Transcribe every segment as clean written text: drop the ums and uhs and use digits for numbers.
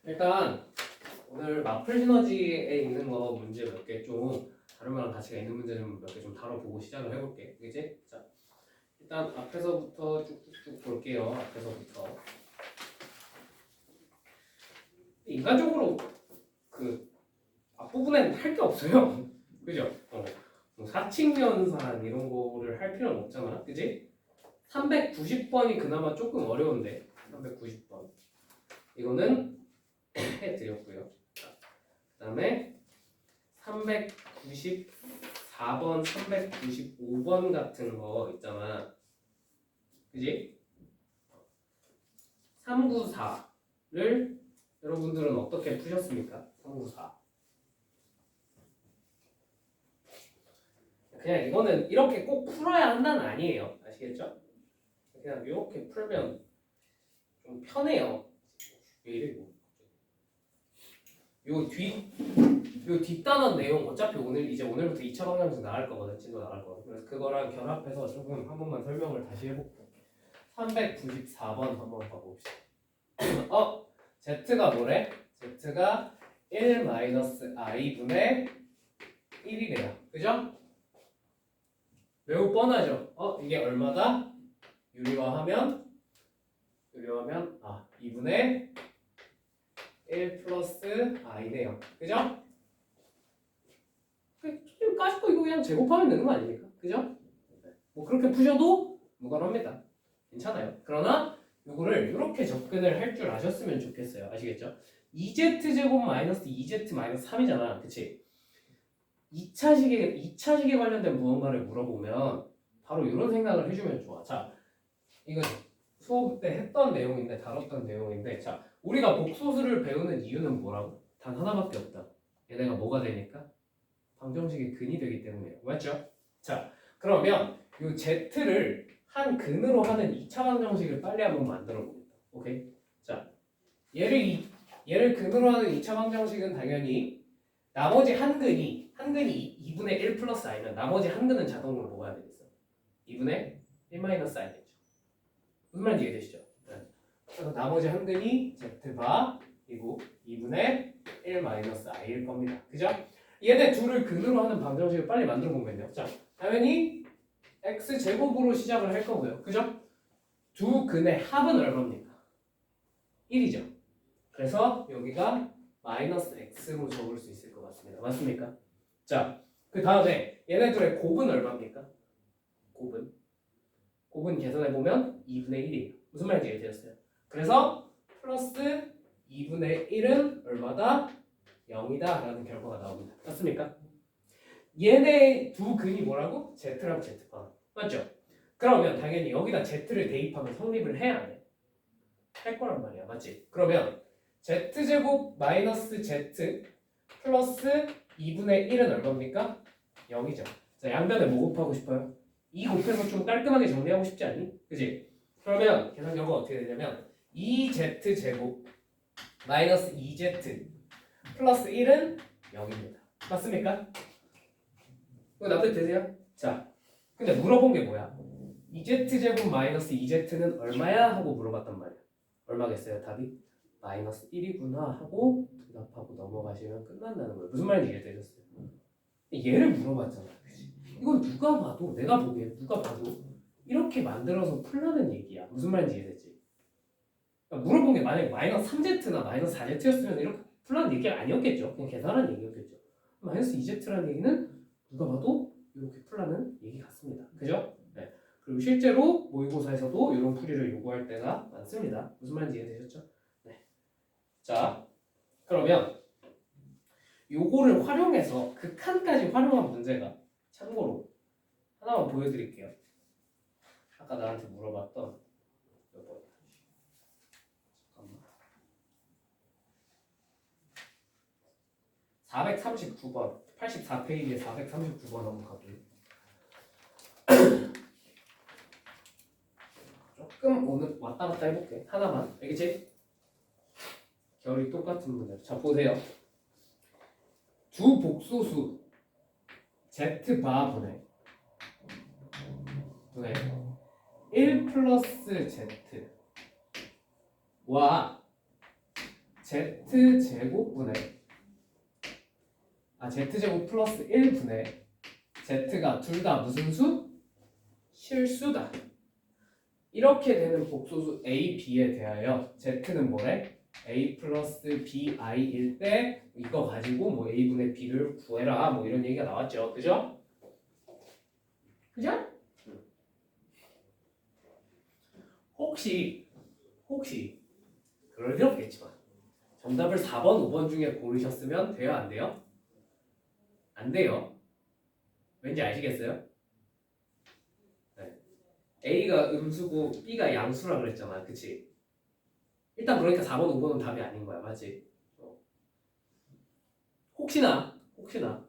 일단 오늘 마플 시너지에 있는 거 문제 몇 개 좀 다른 거랑 가치가 있는 문제 좀 몇 개 좀 다뤄보고 시작을 해볼게. 그지? 자, 일단 앞에서부터 쭉쭉쭉 볼게요. 앞에서부터. 인간적으로 그 앞부분에는 할 게 없어요. 그죠? 뭐 사칙연산 이런 거를 할 필요는 없잖아. 그지? 390번이 그나마 조금 어려운데 390번 이거는 해드렸고요. 그 다음에 394번, 395번 같은 거 있잖아. 그지? 394를 여러분들은 어떻게 푸셨습니까? 394. 그냥 이거는 이렇게 꼭 풀어야 한다는 아니에요. 아시겠죠? 그냥 이렇게 풀면 좀 편해요. 왜 이래 이거? 요 뒷단원 내용 어차피 오늘부터 2차 방정식 나갈 거거든. 진도 나갈 거거든. 그래서 그거랑 결합해서 조금 한 번만 설명을 다시 해볼게. 394번 한번 봐봅시다. Z가 뭐래? Z가 1-i분의 1이래요. 그죠? 매우 뻔하죠? 이게 얼마다? 유리화하면 2분의 1 플러스 i네요. 그죠? 까짓 거 이거 그냥 제곱하면 되는 거 아닙니까? 그죠? 뭐 그렇게 푸셔도 무관합니다. 괜찮아요. 그러나 이거를 이렇게 접근을 할 줄 아셨으면 좋겠어요. 아시겠죠? 2z제곱 마이너스 2z 마이너스 3이잖아. 그치? 2차식에 관련된 무언가를 물어보면 바로 이런 생각을 해주면 좋아. 자, 이건 수업 때 했던 내용인데 다뤘던 내용인데 자, 우리가 복소수를 배우는 이유는 뭐라고? 단 하나밖에 없다. 얘네가 뭐가 되니까? 방정식의 근이 되기 때문이에요. 맞죠? 자, 그러면 이 z를 한 근으로 하는 2차 방정식을 빨리 한번 만들어 봅니다. 오케이? 자, 얘를 근으로 하는 2차 방정식은 당연히 나머지 한 근이 2분의 1 플러스 i면 나머지 한 근은 자동으로 뭐가 되겠어? 2분의 1 마이너스 i 되죠. 무슨 말인지 이해되시죠? 네. 그래서 나머지 한 근이 z바이고 2분의 1 마이너스 i일 겁니다. 그죠? 얘네 둘을 근으로 하는 방정식을 빨리 만들어 보면요. 자, 당연히 x제곱으로 시작을 할 거고요. 그죠? 두 근의 합은 얼마입니까? 1이죠. 그래서 여기가 마이너스 x로 적을 수 있을 것 같습니다. 맞습니까? 자, 그 다음에 얘네들의 곱은 얼마입니까? 곱은 계산해보면 2분의 1이에요. 무슨 말인지 이해되셨어요? 그래서 플러스 2분의 1은 얼마다? 0이다 라는 결과가 나옵니다. 맞습니까? 얘네 두 근이 뭐라고? Z랑 Z바. 맞죠? 그러면 당연히 여기다 Z를 대입하면 성립을 해야 안 해? 할 거란 말이야. 맞지? 그러면 Z제곱 마이너스 Z 플러스 2분의 1은 얼마입니까? 0이죠. 자, 양변에 뭐 곱하고 싶어요? 2 곱해서 좀 깔끔하게 정리하고 싶지 않니? 그지? 그러면 계산 결과가 어떻게 되냐면 2z제곱 마이너스 2z 플러스 1은 0입니다. 맞습니까? 이거 납득되세요? 자, 근데 물어본 게 뭐야? 2z제곱 마이너스 2z는 얼마야? 하고 물어봤단 말이야. 얼마겠어요? 답이? 마이너스 1이구나 하고 대답하고 넘어가시면 끝난다는 거예요. 무슨 말인지 이해되셨어요? 얘를 물어봤잖아. 그치? 이건 누가 봐도 내가 보기에 누가 봐도 이렇게 만들어서 풀라는 얘기야. 무슨 말인지 이해되지? 그러니까 물어본 게 만약에 마이너스 3z나 마이너스 4z였으면 이렇게 풀라는 얘기가 아니었겠죠. 그냥 계산하는 얘기였겠죠. 마이너스 2z라는 얘기는 누가 봐도 이렇게 풀라는 얘기 같습니다. 그죠? 네. 그리고 실제로 모의고사에서도 이런 풀이를 요구할 때가 많습니다. 무슨 말인지 이해되셨죠? 네. 자, 그러면 요거를 활용해서 극한까지 활용한 문제가 참고로 하나만 보여드릴게요. 아까 나한테 물어봤던 이거 잠깐만 439번 84페이지에 439번 한번 가볼게요. 조금 오늘 왔다 갔다 해볼게. 하나만. 알겠지? 결이 똑같은 문제. 자, 보세요. 두 복소수 z바분의 1 플러스 z와 z제곱분의 z제곱 플러스 1분의 z가 둘 다 무슨 수? 실수다. 이렇게 되는 복소수 a, b에 대하여 z는 뭐래? a 플러스 bi일 때 이거 가지고 뭐 a분의 b를 구해라 뭐 이런 얘기가 나왔죠. 그죠? 그죠? 혹시 그럴 일 없겠지만 정답을 4번, 5번 중에 고르셨으면 돼요? 안 돼요? 안 돼요. 왠지 아시겠어요? 네. A가 음수고 B가 양수라 그랬잖아. 그치? 일단 그러니까 4번, 5번은 답이 아닌 거야. 맞지? 혹시나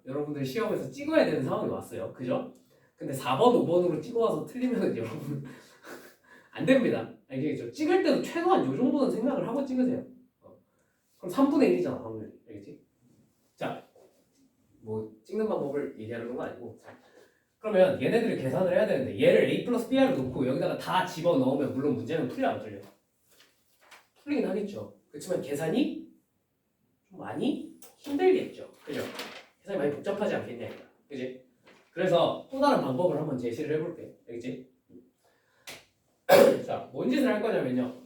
여러분들 시험에서 찍어야 되는 상황이 왔어요. 그죠? 근데 4번, 5번으로 찍어와서 틀리면 여러분 안 됩니다. 알겠죠? 찍을 때도 최소한 요 정도는 생각을 하고 찍으세요. 그럼 3분의 1이잖아, 확률이. 알겠지? 자, 뭐 찍는 방법을 얘기하는 건 아니고. 자, 그러면 얘네들을 계산을 해야 되는데 얘를 a 플러스 br로 놓고 여기다가 다 집어 넣으면 물론 문제는 풀려 안 풀려? 풀리긴 하겠죠. 그렇지만 계산이 좀 많이 힘들겠죠. 그죠? 계산이 많이 복잡하지 않겠냐 이거야. 그지? 그래서 또 다른 방법을 한번 제시를 해볼게. 알겠지? 자, 뭔 짓을 할 거냐면요.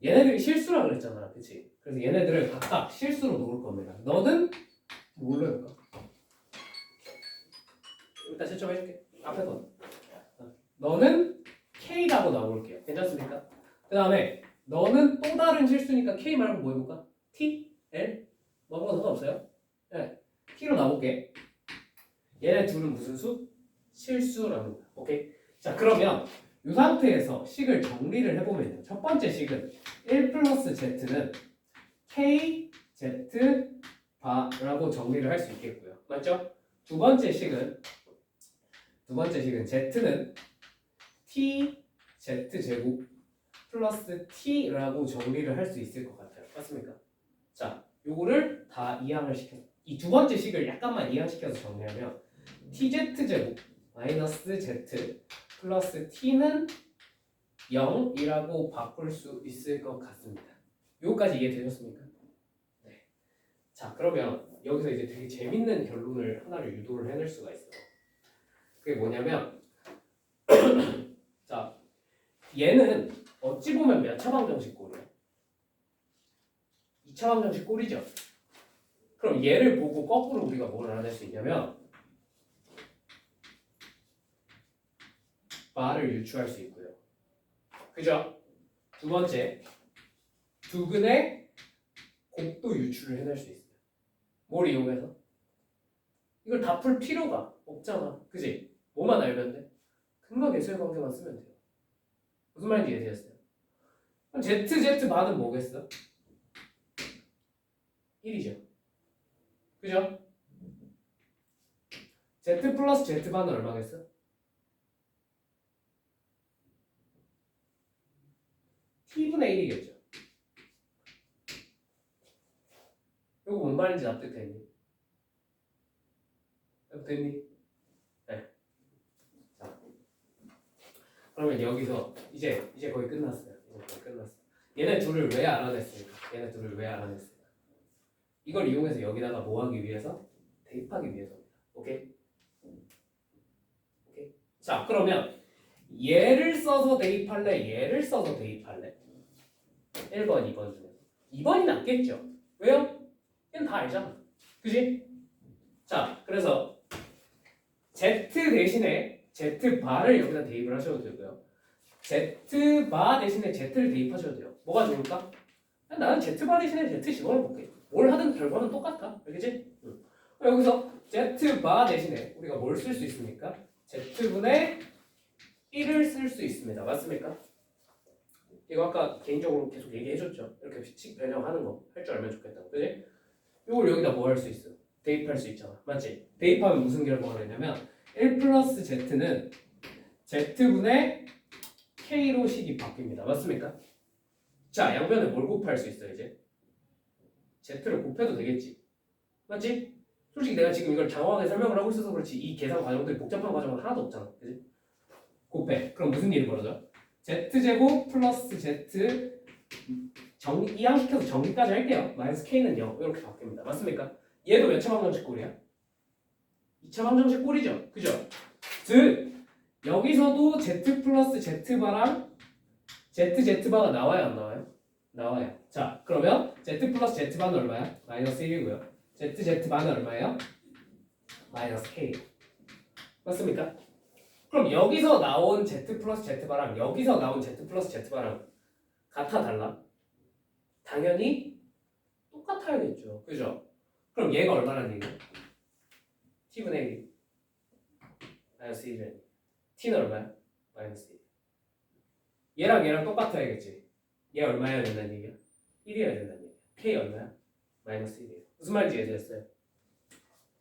얘네들이 실수라 그랬잖아. 그치? 그래서 얘네들을 각각 실수로 놓을 겁니다. 너는 뭘로 해볼까? 일단 채점해줄게. 앞에 거. 너는 K라고 나올게요. 괜찮습니까? 그 다음에 너는 또 다른 실수니까 K 말고 뭐 해볼까? T? L? 뭐가 상관없어요? 네. T로 나올게. 얘네 둘은 무슨 수? 실수라는 거야. 오케이? 자, 그러면 이 상태에서 식을 정리를 해보면요. 첫 번째 식은 1 플러스 z는 k, z, 바라고 정리를 할 수 있겠고요. 맞죠? 두 번째 식은 z는 t, z제곱 플러스 t라고 정리를 할 수 있을 것 같아요. 맞습니까? 자, 요거를 다 이항을 시켜. 이 두 번째 식을 약간만 이항시켜서 정리하면 tz제곱 마이너스 z 플러스 t는 0이라고 바꿀 수 있을 것 같습니다. 요거까지 이해되셨습니까? 네. 자, 그러면 여기서 이제 되게 재밌는 결론을 하나를 유도를 해낼 수가 있어요. 그게 뭐냐면 자, 얘는 어찌 보면 몇 차 방정식 꼴이에요? 2차 방정식 꼴이죠. 그럼 얘를 보고 거꾸로 우리가 뭘 알아낼 수 있냐면 바를 유추할 수 있고요. 그죠? 두 번째, 두근의 곱도 유추를 해낼 수 있어요. 뭘 이용해서? 이걸 다 풀 필요가 없잖아. 그지? 뭐만 알면 돼? 근거계수의 관계만 쓰면 돼요. 무슨 말인지 이해되셨어요? 그럼 z 바는 뭐겠어? 1이죠. 그죠? z 플러스 z 바는 얼마겠어? t분의 1이겠죠. 이거 뭔 말인지 납득되니? 납득되니? 네. 자, 그러면 여기서 이제 거의 끝났어요. 얘네 둘을 왜 알아냈을까? 이걸 이용해서 여기다가 뭐 하기 위해서? 대입하기 위해서입니다. 오케이? 자, 그러면 얘를 써서 대입할래? 얘를 써서 대입할래? 1번, 2번 중에서 2번이 낫겠죠? 왜요? 얘는 다 알잖아. 그지? 자, 그래서 Z 대신에 Z바를 여기다 대입을 하셔도 되고요. Z바 대신에 Z를 대입하셔도 돼요. 뭐가 좋을까? 나는 Z바 대신에 Z 집어넣어볼게. 뭘 하든 결과는 똑같아. 알겠지? 여기서 Z바 대신에 우리가 뭘 쓸 수 있습니까? Z분의 1을 쓸 수 있습니다. 맞습니까? 이거 아까 개인적으로 계속 얘기해줬죠. 이렇게 식 변형하는 거 할 줄 알면 좋겠다고. 그지? 이걸 여기다 뭐 할 수 있어? 대입할 수 있잖아. 맞지? 대입하면 무슨 결과가 되냐면 1 플러스 z는 z분의 k로 식이 바뀝니다. 맞습니까? 자, 양변에 뭘 곱할 수 있어 이제? z를 곱해도 되겠지. 맞지? 솔직히 내가 지금 이걸 장황하게 설명을 하고 있어서 그렇지 이 계산 과정들이 복잡한 과정은 하나도 없잖아. 그지? 곱해. 그럼 무슨 일이 벌어져? z제곱 플러스 z 이항시켜서 정리까지 할게요. 마이너스 k는 0 이렇게 바뀝니다. 맞습니까? 얘도 몇 차 방정식 꼴이야? 2차 방정식 꼴이죠. 그죠? 즉 여기서도 z 플러스 z바랑 zz바가 나와요 안 나와요? 나와요. 자 그러면 z 플러스 z바는 얼마야? 마이너스 1이고요. zz바는 얼마예요? 마이너스 k. 맞습니까? 그럼 여기서 나온 z 플러스 z바랑 여기서 나온 z 플러스 z바랑 같아 달라? 당연히 똑같아야겠죠. 그죠? 그럼 얘가 얼마라는 얘기야? t분의 1이 마이너스 1이라는 t는 얼마야? 마이너스 1. 얘랑 똑같아야겠지. 얘 얼마여야 된다는 얘기야? 1이어야 된다는 얘기야. k 얼마야? 마이너스 1이에요. 무슨 말인지 이해되셨어요?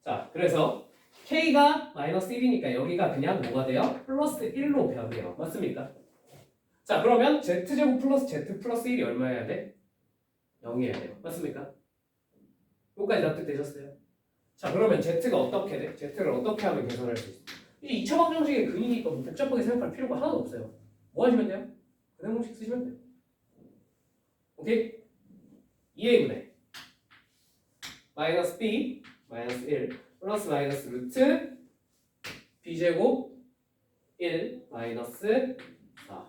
자, 그래서 k가 마이너스 1이니까 여기가 그냥 뭐가 돼요? 플러스 1로 변해요. 맞습니까? 자, 그러면 z제곱 플러스 z 플러스 1이 얼마여야 돼? 0이어야 돼요. 맞습니까? 여기까지 납득되셨어요? 자, 그러면 z가 어떻게 돼? z를 어떻게 하면 계산할 수 있어? 이제 2차 방정식의 근이니까 뭐 복잡하게 생각할 필요가 하나도 없어요. 뭐 하시면 돼요? 그냥 공식 쓰시면 돼요. 오케이? 2a분의 마이너스 b 마이너스 1 플러스 마이너스 루트 b제곱 1 마이너스 4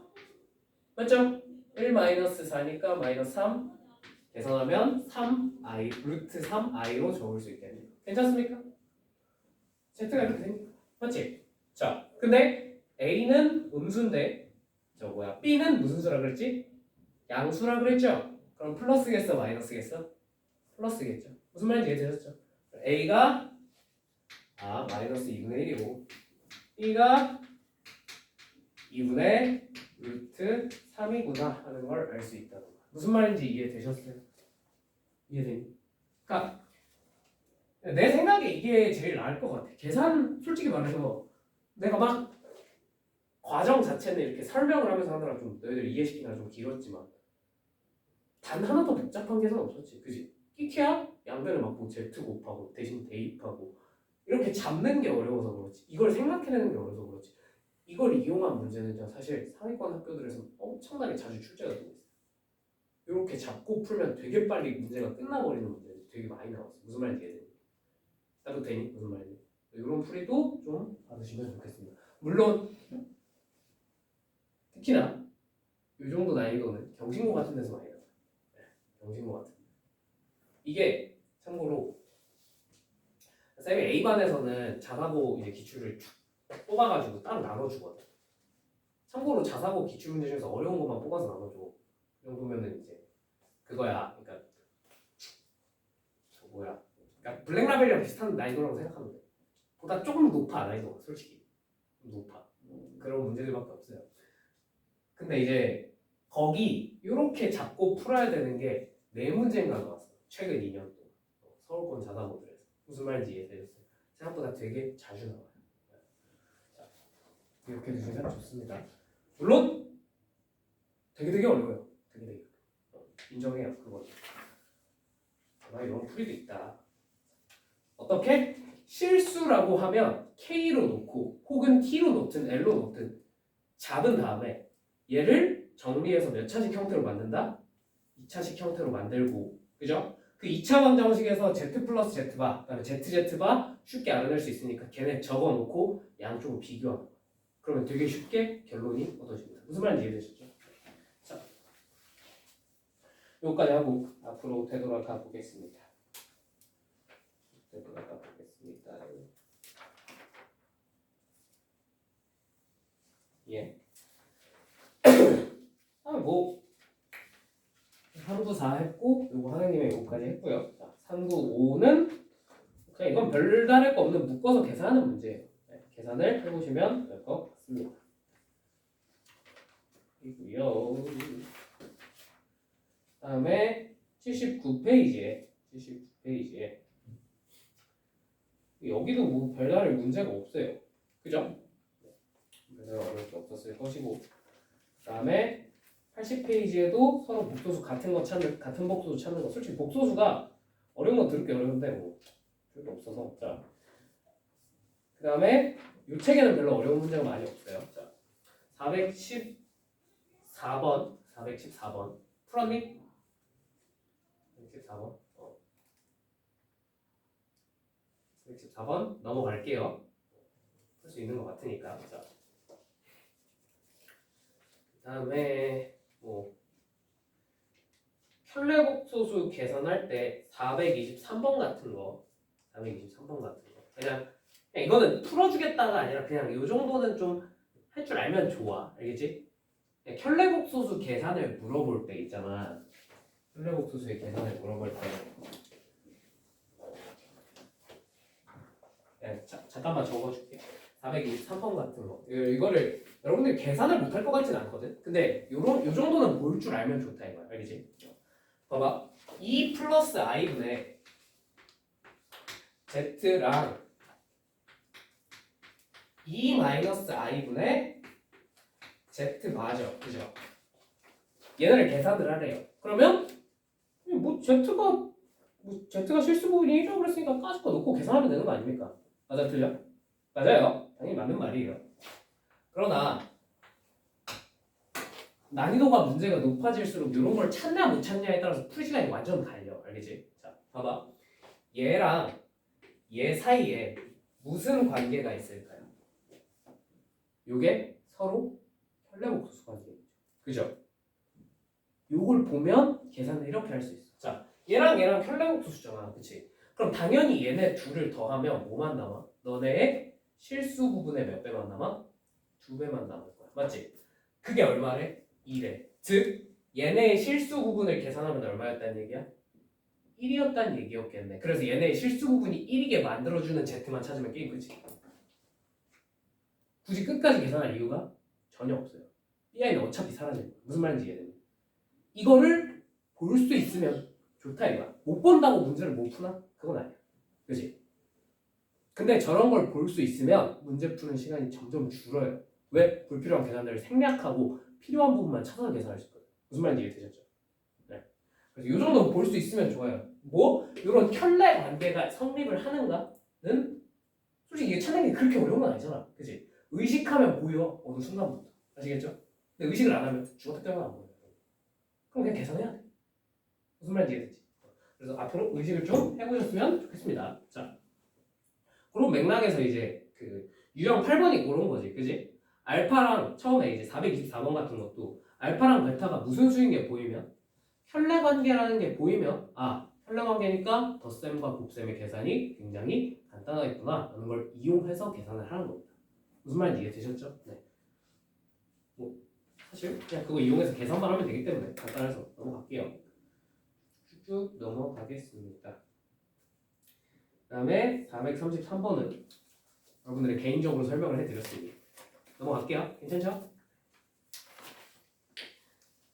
맞죠? 1 마이너스 4니까 마이너스 3 계산하면 3i 루트 3i로 적을 수 있겠네요. 괜찮습니까? z가 이렇게 되니까 맞지? 자 근데 a는 음수인데 b는 무슨 수라 그랬지? 양수라 그랬죠? 그럼 플러스겠어 마이너스겠어? 플러스겠죠. 무슨 말인지 이해되셨죠? a가 마이너스 2분의 1이고 b가 2분의 루트 3이구나 하는 걸 알 수 있다는 거야. 무슨 말인지 이해되셨어요? 이해되니? 그러니까 내 생각에 이게 제일 나을 것 같아. 계산 솔직히 말해서 내가 막 과정 자체는 이렇게 설명을 하면서 하느라 좀 너희들 이해시키느라 좀 길었지만 단 하나도 복잡한 계산 없었지. 그지? 끼키야 양변을 막고 z 곱하고 대신 대입하고 이렇게 잡는 게 어려워서 그렇지. 이걸 생각해내는 게 어려워서 그렇지. 이걸 이용한 문제는 사실 상위권 학교들에서 엄청나게 자주 출제가 되고 있어요. 이렇게 잡고 풀면 되게 빨리 문제가 끝나버리는 문제들이 되게 많이 나왔어요. 무슨 말인지 이해되니? 나도 되니? 무슨 말인지? 이런 풀이도 좀 받으시면 좋겠습니다. 물론 특히나 이 정도 난이도는 경신고 같은 데서 많이 나와요. 경신고 같은 데. 이게 참고로 쌤이 A반에서는 자사고 이제 기출을 쭉 뽑아가지고 따로 나눠주거든. 참고로 자사고 기출 문제 중에서 어려운 것만 뽑아서 나눠줘. 그 정도면은 이제 그거야. 그러니까 그러니까 블랙라벨이랑 비슷한 난이도라고 생각하면 돼. 보다 조금 높아 난이도가 솔직히 높아. 그런 문제들밖에 없어요. 근데 이제 거기 이렇게 잡고 풀어야 되는 게 네 문제인가 나왔어. 최근 2년 동안 서울권 자사고들에서. 무슨 말인지 이해되셨어요? 생각보다 되게 자주 나와요. 자, 이렇게 해주시면 좋습니다. 물론 되게 어려워요. 되게 인정해요. 그건. 이런 풀이도 있다. 어떻게? 실수라고 하면 K로 놓고 혹은 T로 놓든 L로 놓든 잡은 다음에 얘를 정리해서 몇 차식 형태로 만든다? 2차식 형태로 만들고 그죠? 그 2차 방정식에서 Z 플러스 Z바 그다음에 ZZ바 쉽게 알아낼 수 있으니까 걔네 적어놓고 양쪽을 비교하는 거야. 그러면 되게 쉽게 결론이 얻어집니다. 무슨 말인지 이해되셨죠? 자, 여기까지 하고 앞으로 되돌아가 보겠습니다. 예. 뭐 삼구 4 했고 요거 하나님의 요거까지 했고요. 자, 3구 5는 그냥 이건 별다를 거 없는 묶어서 계산하는 문제예요. 네, 계산을 해보시면 될 것 같습니다. 그리고요. 다음에 79페이지에 여기도 뭐 별다른 문제가 없어요. 그죠? 별다른 어려울 게 없었을 것이고 그다음에 80페이지에도 서로 복소수 같은 복소수 찾는 거. 솔직히 복소수가 어려운 건 들을 게 어려운데 뭐 별로 없어서. 자, 그다음에 이 책에는 별로 어려운 문제가 많이 없어요. 자, 414번 풀었니? 414번 414번 넘어갈게요. 할 수 있는 것 같으니까. 자, 그다음에 뭐 켤레복소수 계산할 때 423번 같은 거 423번 같은 거 그냥 이거는 풀어주겠다가 아니라 그냥 이 정도는 좀 할 줄 알면 좋아. 알겠지? 켤레복소수 계산을 물어볼 때 있잖아. 켤레복소수의 계산을 물어볼 때 잠깐만 적어줄게. 423번 같은 거 이거를 여러분들이 계산을 못할 것 같진 않거든. 근데 요 정도는 볼 줄 알면 좋다 이거야. 알겠지? 봐봐. 2 플러스 i분의 z랑 2 마이너스 i분의 z 맞아. 그죠? 얘네를 계산을 하래요. 그러면 뭐 z가 실수 부분이 1이라고 그랬으니까 까짓 거 놓고 계산하면 되는 거 아닙니까? 맞아, 틀려? 맞아요. 당연히 맞는 말이에요. 그러나 난이도가 문제가 높아질수록 이런 걸 찾냐 못 찾냐에 따라서 풀 시간이 완전 달려. 알겠지? 자, 봐봐. 얘랑 얘 사이에 무슨 관계가 있을까요? 요게 서로 켤레복소수 관계죠. 그죠? 요걸 보면 계산을 이렇게 할 수 있어. 자, 얘랑 켤레복소수잖아. 그치? 그럼 당연히 얘네 둘을 더하면 뭐만 남아? 너네의 실수 부분의 몇 배만 남아? 2배만 남을 거야. 맞지? 그게 얼마래? 2래. 즉 얘네의 실수 부분을 계산하면 얼마였다는 얘기야? 1이었다는 얘기였겠네. 그래서 얘네의 실수 부분이 1이게 만들어주는 Z만 찾으면 게임 끝이. 굳이 끝까지 계산할 이유가 전혀 없어요. BI는 어차피 사라질 거야. 무슨 말인지 이해되니? 이거를 볼 수 있으면 좋다 이거야. 못 본다고 문제를 못 푸나? 그건 아니야. 그치? 근데 저런 걸 볼 수 있으면 문제 푸는 시간이 점점 줄어요. 왜? 불필요한 계산들을 생략하고 필요한 부분만 찾아서 계산할 수 있거든요. 무슨 말인지 이해되셨죠? 네. 그래서 이 정도 볼 수 있으면 좋아요. 뭐 이런 켤레 관계가 성립을 하는가는 솔직히 이게 찾는 게 그렇게 어려운 건 아니잖아. 그치? 의식하면 보여. 어느 순간부터. 아시겠죠? 근데 의식을 안 하면 죽었다 깨어나 안 보여요. 그럼 그냥 계산해야 돼. 무슨 말인지 이해되지? 그래서 앞으로 의식을 좀 해보셨으면 좋겠습니다. 자, 그런 맥락에서 이제 그 유형 8번이 그런 거지. 그지? 알파랑 처음에 이제 424번 같은 것도 알파랑 베타가 무슨 수인 게 보이면 켤레 관계라는 게 보이면 켤레 관계니까 덧셈과 곱셈의 계산이 굉장히 간단하겠구나 라는 걸 이용해서 계산을 하는 겁니다. 무슨 말인지 이해되셨죠? 네. 뭐 사실 그냥 그거 이용해서 계산만 하면 되기 때문에 간단해서 넘어갈게요. 쭉 넘어가겠습니다. 그 다음에 433번은 여러분들이 개인적으로 설명을 해드렸으니 넘어갈게요. 괜찮죠?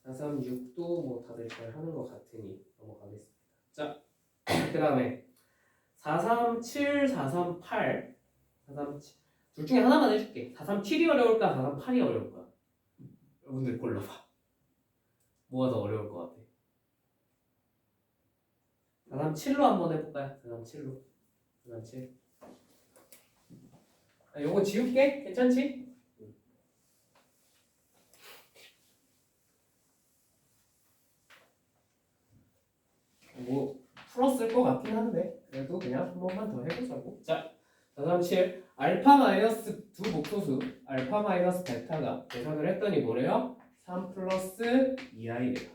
436도 뭐 다들 잘 하는 것 같으니 넘어가겠습니다. 자, 그 다음에 437, 438, 437 둘 중에 하나만 해줄게. 437이 어려울까? 438이 어려울까? 여러분들 골라봐. 뭐가 더 어려울 것 같아? 437로 한번 해볼까요? 437로 437 요거 지울게? 괜찮지? 뭐 풀었을 것 같긴 한데 그래도 그냥 한 번만 더 해보자고. 자, 437 알파 마이너스 두 목소수 알파 마이너스 베타가 계산을 했더니 뭐래요? 3 플러스 2i래요.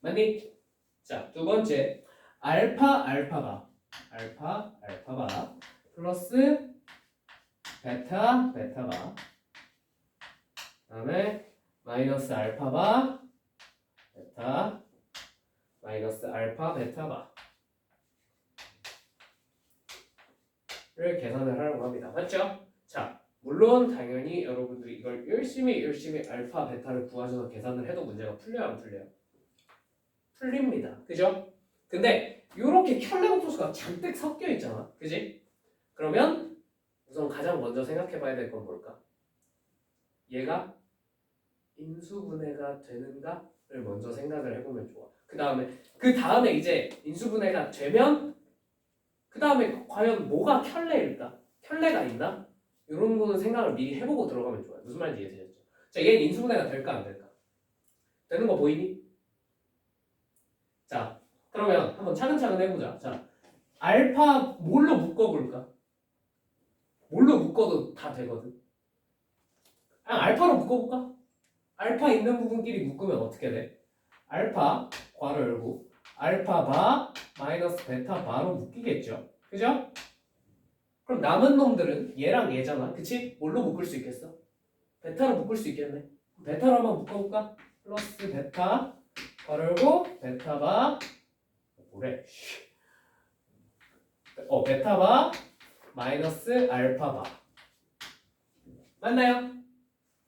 맞니? 자, 두 번째 알파가 플러스 베타가 그다음에 마이너스 알파바 베타 마이너스 알파 베타바를 계산을 하려고 합니다. 맞죠? 자, 물론 당연히 여러분들이 이걸 열심히 알파 베타를 구하셔서 계산을 해도 문제가 풀려요, 안 풀려요? 풀립니다. 그죠? 근데 이렇게 켤레복소수가 잔뜩 섞여 있잖아. 그지? 그러면 우선 가장 먼저 생각해 봐야 될 건 뭘까? 얘가 인수분해가 되는가를 먼저 생각을 해보면 좋아. 그 다음에 이제 인수분해가 되면 그 다음에 과연 뭐가 켤레일까? 켤레가 있나? 이런 거는 생각을 미리 해보고 들어가면 좋아요. 무슨 말인지 이해되셨죠? 자, 얘는 인수분해가 될까 안 될까? 되는 거 보이니? 자, 그럼 그러면 한번 차근차근 해보자. 자, 알파 뭘로 묶어볼까? 뭘로 묶어도 다 되거든. 그냥 알파로 묶어볼까? 알파 있는 부분끼리 묶으면 어떻게 돼? 알파 괄호 열고 알파 바 마이너스 베타 바로 묶이겠죠. 그죠? 그럼 남은 놈들은 얘랑 얘잖아. 그치? 뭘로 묶을 수 있겠어? 베타로 묶을 수 있겠네. 베타로 한번 묶어볼까? 플러스 베타 괄호 열고 베타 바 뭐래? 베타 바 마이너스 알파 바 맞나요?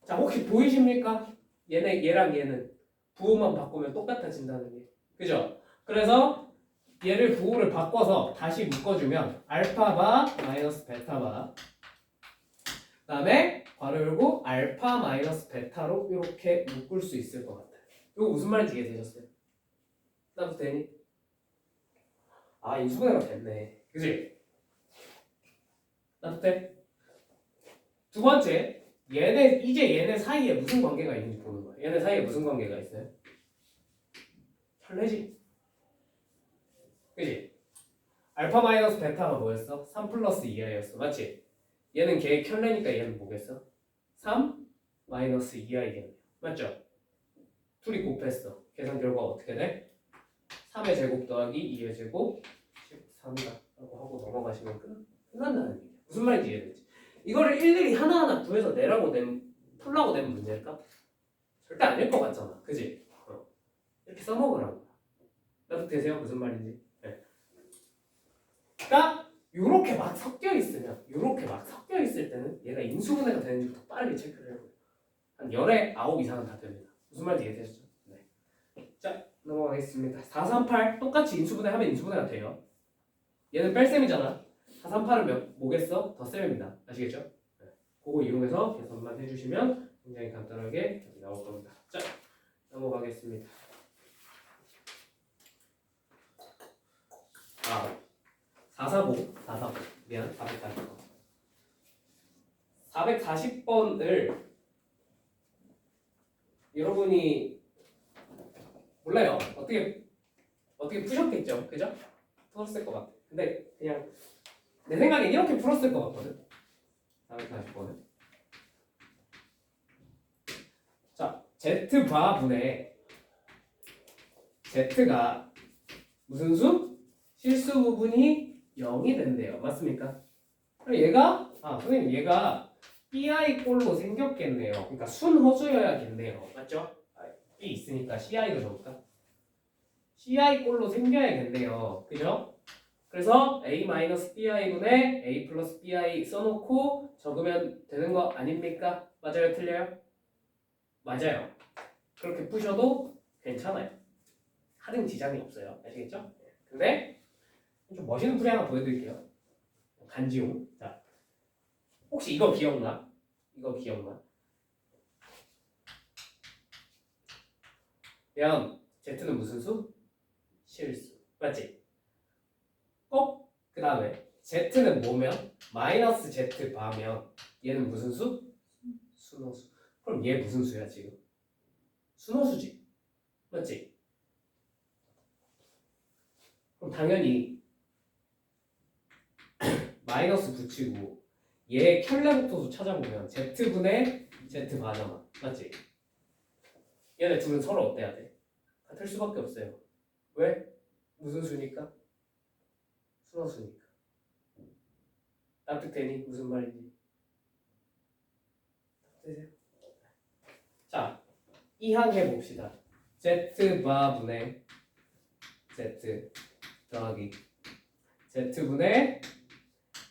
자, 혹시 보이십니까? 얘랑 얘는 부호만 바꾸면 똑같아진다는 게. 그죠? 그래서 얘를 부호를 바꿔서 다시 묶어주면 알파바 마이너스 베타바 그다음에 괄호 열고 알파 마이너스 베타로 이렇게 묶을 수 있을 것 같아요. 이거 무슨 말인지 이해되셨어요? 나부터 되니? 아, 인수분해가 됐네. 그지? 나부터 돼? 두 번째, 이제 얘네 사이에 무슨 관계가 있는지 보는 거야. 얘네 사이에 무슨 관계가 있어요? 혈내지. 그지? 알파 마이너스 베타가 뭐였어? 3 플러스 2i였어. 맞지? 얘는 걔의 켤레니까 얘는 뭐겠어? 3 마이너스 2i겠네요. 맞죠? 둘이 곱했어. 계산 결과가 어떻게 돼? 3의 제곱 더하기 2의 제곱 13이다 라고 하고 넘어가시면 끝난다는 얘기야. 무슨 말인지 이해되지? 이거를 일일이 하나하나 구해서 풀라고 낸 문제일까? 절대 아닐 것 같잖아. 그지? 이렇게 써먹으라는 거야. 나도 되세요? 무슨 말인지? 네. 그러니까 요렇게 막 섞여 있을 때는 얘가 인수분해가 되는지 더 빠르게 체크를 해보요. 한 열에 9 이상은 다 됩니다. 무슨 말인지 이해되시죠? 네. 자, 넘어가겠습니다. 438 똑같이 인수분해하면 인수분해가 돼요. 얘는 뺄셈이잖아. 438은 뭐겠어? 덧셈입니다. 아시겠죠? 네. 그거 이용해서 계산만 해주시면 굉장히 간단하게 답이 나올 겁니다. 자, 넘어가겠습니다. 440 미안 440번을 여러분이 몰라요. 어떻게 푸셨겠죠? 그죠? 풀었을 것 같아. 근데 그냥 내 생각엔 이렇게 풀었을 것 같거든. 440번을. 자, Z바분의 Z가 무슨 수? 실수 부분이 0이 된대요. 맞습니까? 얘가 선생님 얘가 BI 꼴로 생겼겠네요. 그러니까 순허수여야겠네요. 맞죠? B 있으니까 CI도 적을까? CI 꼴로 생겨야겠네요. 그죠? 그래서 A-BI분의 A 플러스 BI 써놓고 적으면 되는 거 아닙니까? 맞아요? 틀려요? 맞아요. 그렇게 푸셔도 괜찮아요. 하등 지장이 없어요. 아시겠죠? 근데 좀 멋있는 풀이 하나 보여드릴게요. 간지용. 자, 혹시 이거 기억나? 그냥 Z는 무슨 수? 실수. 맞지? 꼭 그 다음에 Z는 뭐면? 마이너스 Z 바면 얘는 무슨 수? 순호수. 그럼 얘 무슨 수야 지금? 순호수지. 맞지? 그럼 당연히 마이너스 붙이고 얘 켤레복도수 찾아보면 Z분의 Z바잖아. 맞지? 얘네 둘은 서로 어때야 돼? 같을 수밖에 없어요. 왜? 무슨 수니까? 순호수니까. 납득되니? 무슨 말인지? 되세요? 자, 이항해 봅시다. Z바분의 Z 더하기 Z분의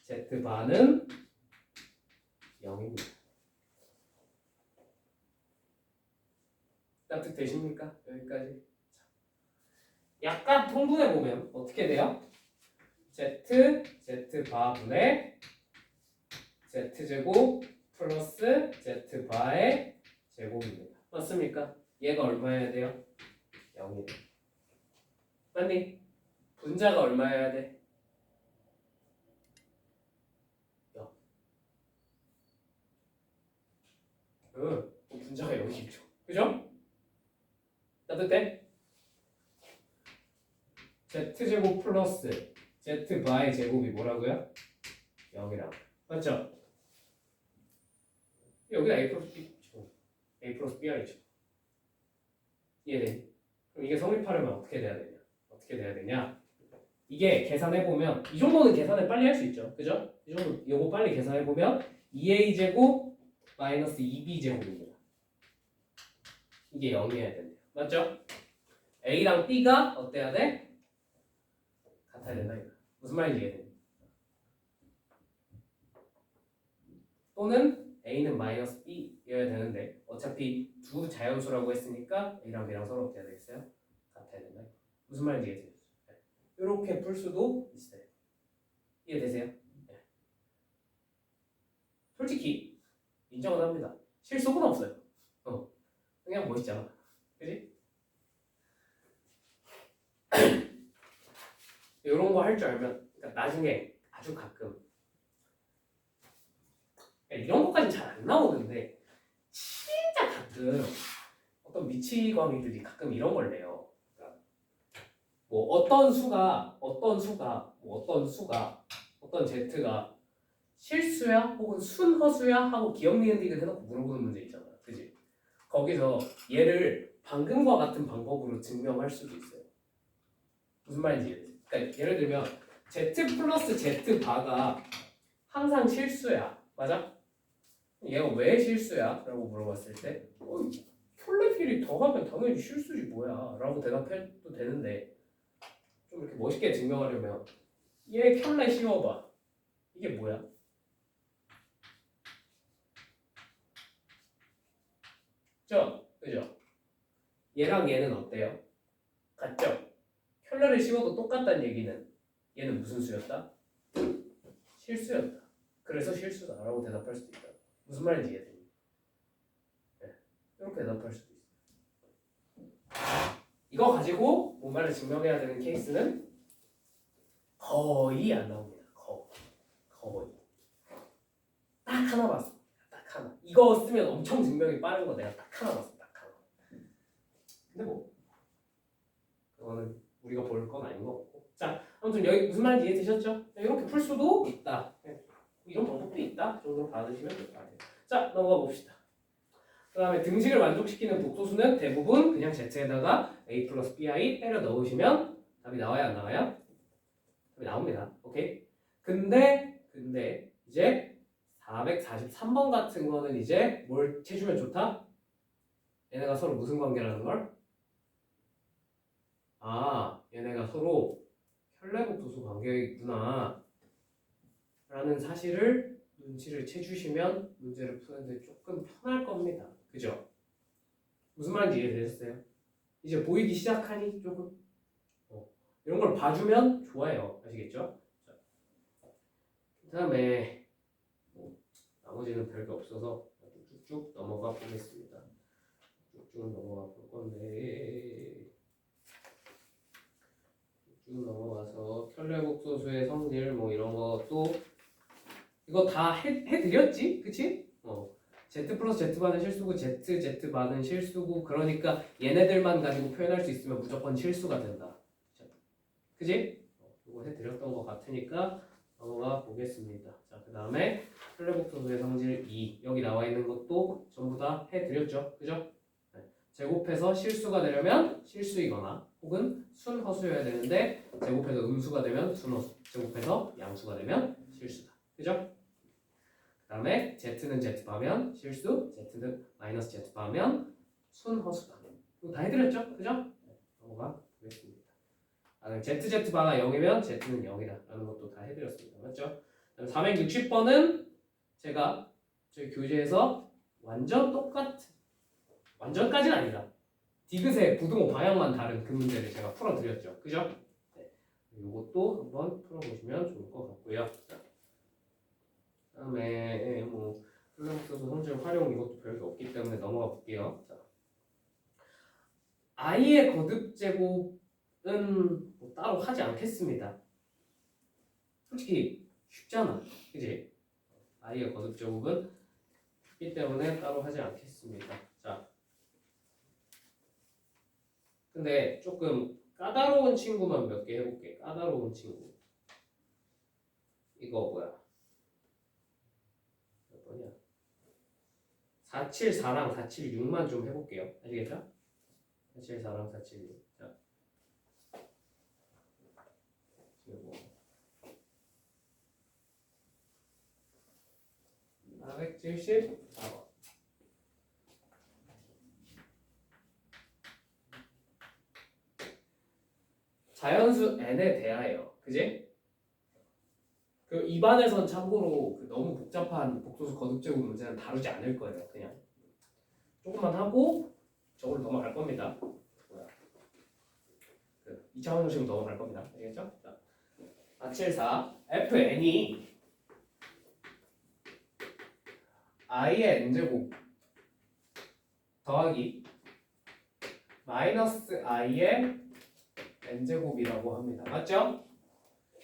Z바는 0입니다. 납득되십니까? 여기까지. 약간 통분해보면 어떻게 돼요? Z바분의 Z제곱 플러스 Z바의 제곱입니다. 맞습니까? 얘가 얼마여야 돼요? 0이 돼요. 맞니? 분자가 얼마여야 돼? 0. 분자가 0이죠. 그죠? 납득돼? z제곱 플러스 z 바의 제곱이 뭐라고요? 0이라고. 맞죠? 여기가 a 플러스 b죠. a 플러스 br이죠. 이해돼? 그럼 이게 성립하려면 어떻게 돼야 되냐? 어떻게 돼야 되냐? 이게 계산해보면 이 정도는 계산을 빨리 할 수 있죠. 그죠? 이 정도 요거 빨리 계산해보면 2a 제곱 마이너스 2b 제곱입니다. 이게 0이어야 된대요. 맞죠? a랑 b가 어때야 돼? 같아야 된다 이거. 무슨 말인지 이해돼? 또는 a는 마이너스 b여야 되는데 어차피 두 자연수라고 했으니까 a랑 b랑 서로 어때야 되겠어요? 같아야 된다. 무슨 말인지 이해돼요? 이렇게 풀 수도 있어요. 이해되세요? 네. 솔직히 인정은 합니다. 실속은 없어요. 그냥 멋있잖아. 그지? 이런 거 할 줄 알면 그러니까 나중에 아주 가끔 이런 것까지 잘 안 나오는데 진짜 가끔 어떤 미치광이들이 가끔 이런 걸 내요. 그러니까 뭐 어떤 수가 어떤 z가 실수야 혹은 순허수야 하고 기억 니은 디귿 해놓고 물어보는 문제 있잖아. 그지? 거기서 얘를 방금과 같은 방법으로 증명할 수도 있어요. 무슨 말인지 이해되지? 그러니까 예를 들면 z 플러스 z 바가 항상 실수야. 맞아? 얘가 왜 실수야? 라고 물어봤을 때 켤레끼리 더하면 당연히 실수지 뭐야 라고 대답해도 되는데 좀 이렇게 멋있게 증명하려면 얘 켤레 씌워봐. 이게 뭐야? 그죠? 얘랑 얘는 어때요? 같죠? 켤레를 씌워도 똑같다는 얘기는 얘는 무슨 수였다? 실수였다. 그래서 실수다라고 대답할 수도 있다. 무슨 말인지 이해되니? 네. 이렇게 대답할 수도 있어요. 이거 가지고 뭔가를 증명해야 되는 케이스는 거의 안 나옵니다. 거의. 딱 하나 봤어. 딱 하나. 이거 쓰면 엄청 증명이 빠른 거 내가 딱 하나 봤어. 딱 하나. 근데 뭐 그거는 우리가 볼 건 아닌 것 같고. 자, 아무튼 여기 무슨 말인지 이해되셨죠? 이렇게 풀 수도 있다. 이런 방법도 있다. 그 정도로 받으시면 될 것 같아요. 자, 넘어가 봅시다. 그 다음에 등식을 만족시키는 복소수는 대부분 그냥 z에다가 a 플러스 bi 때려 넣으시면 답이 나와야 안 나와요? 답이 나옵니다. 오케이? 근데 이제 443번 같은 거는 이제 뭘 채주면 좋다? 얘네가 서로 무슨 관계라는 걸? 얘네가 서로 혈내복소수 관계이구나 라는 사실을 눈치를 채주시면 문제를 푸는데 조금 편할 겁니다. 그죠? 무슨 말인지 이해되셨어요? 이제 보이기 시작하니 조금 이런 걸 봐주면 좋아요. 아시겠죠? 그 다음에 나머지는 별게 없어서 쭉쭉 넘어가 보겠습니다. 쭉쭉 넘어가 볼 건데 쭉 넘어가서 켤레복소수의 성질 뭐 이런 것도 이거 다 해드렸지? 그치? Z 플러스 Z반은 실수고 Z반은 실수고 그러니까 얘네들만 가지고 표현할 수 있으면 무조건 실수가 된다. 그치? 이거 해드렸던 것 같으니까 넘어가 보겠습니다. 자, 그 다음에 켤레복소수의 성질 2 여기 나와 있는 것도 전부 다 해드렸죠. 그죠? 네. 제곱해서 실수가 되려면 실수이거나 혹은 순허수여야 되는데 제곱해서 음수가 되면 순허수 제곱해서 양수가 되면 실수다. 그죠? 그 다음에 Z는 Z바면 실수, Z는 마이너스 Z바면 순허수다. 이거 다 해드렸죠? 그죠? 네, 넘어가 보겠습니다. ZZ바가 0이면 Z는 0이다 라는 것도 다 해드렸습니다. 맞죠? 460번은 제가 저희 교재에서 완전 똑같은 완전까지는 아니다. 디귿의 부등호 방향만 다른 그 문제를 제가 풀어드렸죠. 그죠? 네. 이것도 한번 풀어보시면 좋을 것 같고요. 그다음에 뭐 켤레복소수 성질 활용 이것도 별게 없기 때문에 넘어가 볼게요. 자, i의 거듭 제곱은 뭐 따로 하지 않겠습니다. 솔직히 쉽잖아, 그지? i의 거듭 제곱은 쉽기 때문에 따로 하지 않겠습니다. 자, 근데 조금 까다로운 친구만 몇 개 해볼게. 까다로운 친구. 이거 뭐야? 몇 번이야? 474랑 476만 좀 해볼게요. 아시겠죠? 474랑 476. 자, 그리고 474번. 자연수 n에 대하여, 그지? 그 입안에선 참고로 그 너무 복잡한 복소수 거듭제곱 문제는 다루지 않을 거예요. 그냥 조금만 하고 저걸 넘어갈 겁니다. 뭐야? 그 2차 방정식 넘어갈 겁니다. 알겠죠? 자, 474 fn이 i의 n제곱 더하기 마이너스 i의 n제곱이라고 합니다. 맞죠?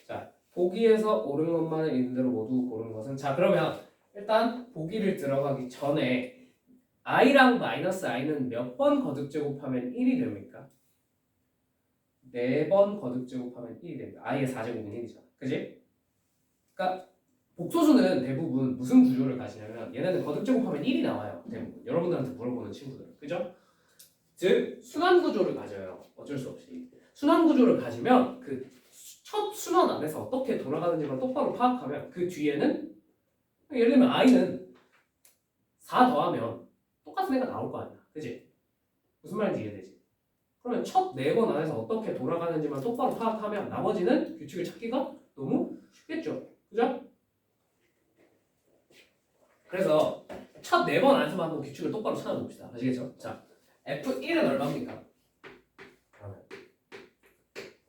자, 보기에서 옳은 것만을 있는 대로 모두 고른 것은, 자 그러면 일단 보기를 들어가기 전에 i랑 마이너스 i는 몇 번 거듭제곱하면 1이 됩니까? 4번 거듭제곱하면 1이 됩니다. i의 4제곱은 1이잖아. 그지? 그러니까 복소수는 대부분 무슨 구조를 가지냐면 얘네는 거듭제곱하면 1이 나와요. 대부분 여러분들한테 물어보는 친구들, 그죠? 즉 순환 구조를 가져요. 어쩔 수 없이 순환 구조를 가지면 그 첫 순환 안에서 어떻게 돌아가는지만 똑바로 파악하면 그 뒤에는, 예를 들면 i는 4 더하면 똑같은 애가 나올 거 아니야. 그지? 무슨 말인지 이해되지? 그러면 첫 4번 안에서 어떻게 돌아가는지만 똑바로 파악하면 나머지는 규칙을 찾기가 너무 쉽겠죠. 그죠? 그래서 첫 4번 안에서만 한번 규칙을 똑바로 찾아봅시다. 아시겠죠? 자, F1은 얼마입니까?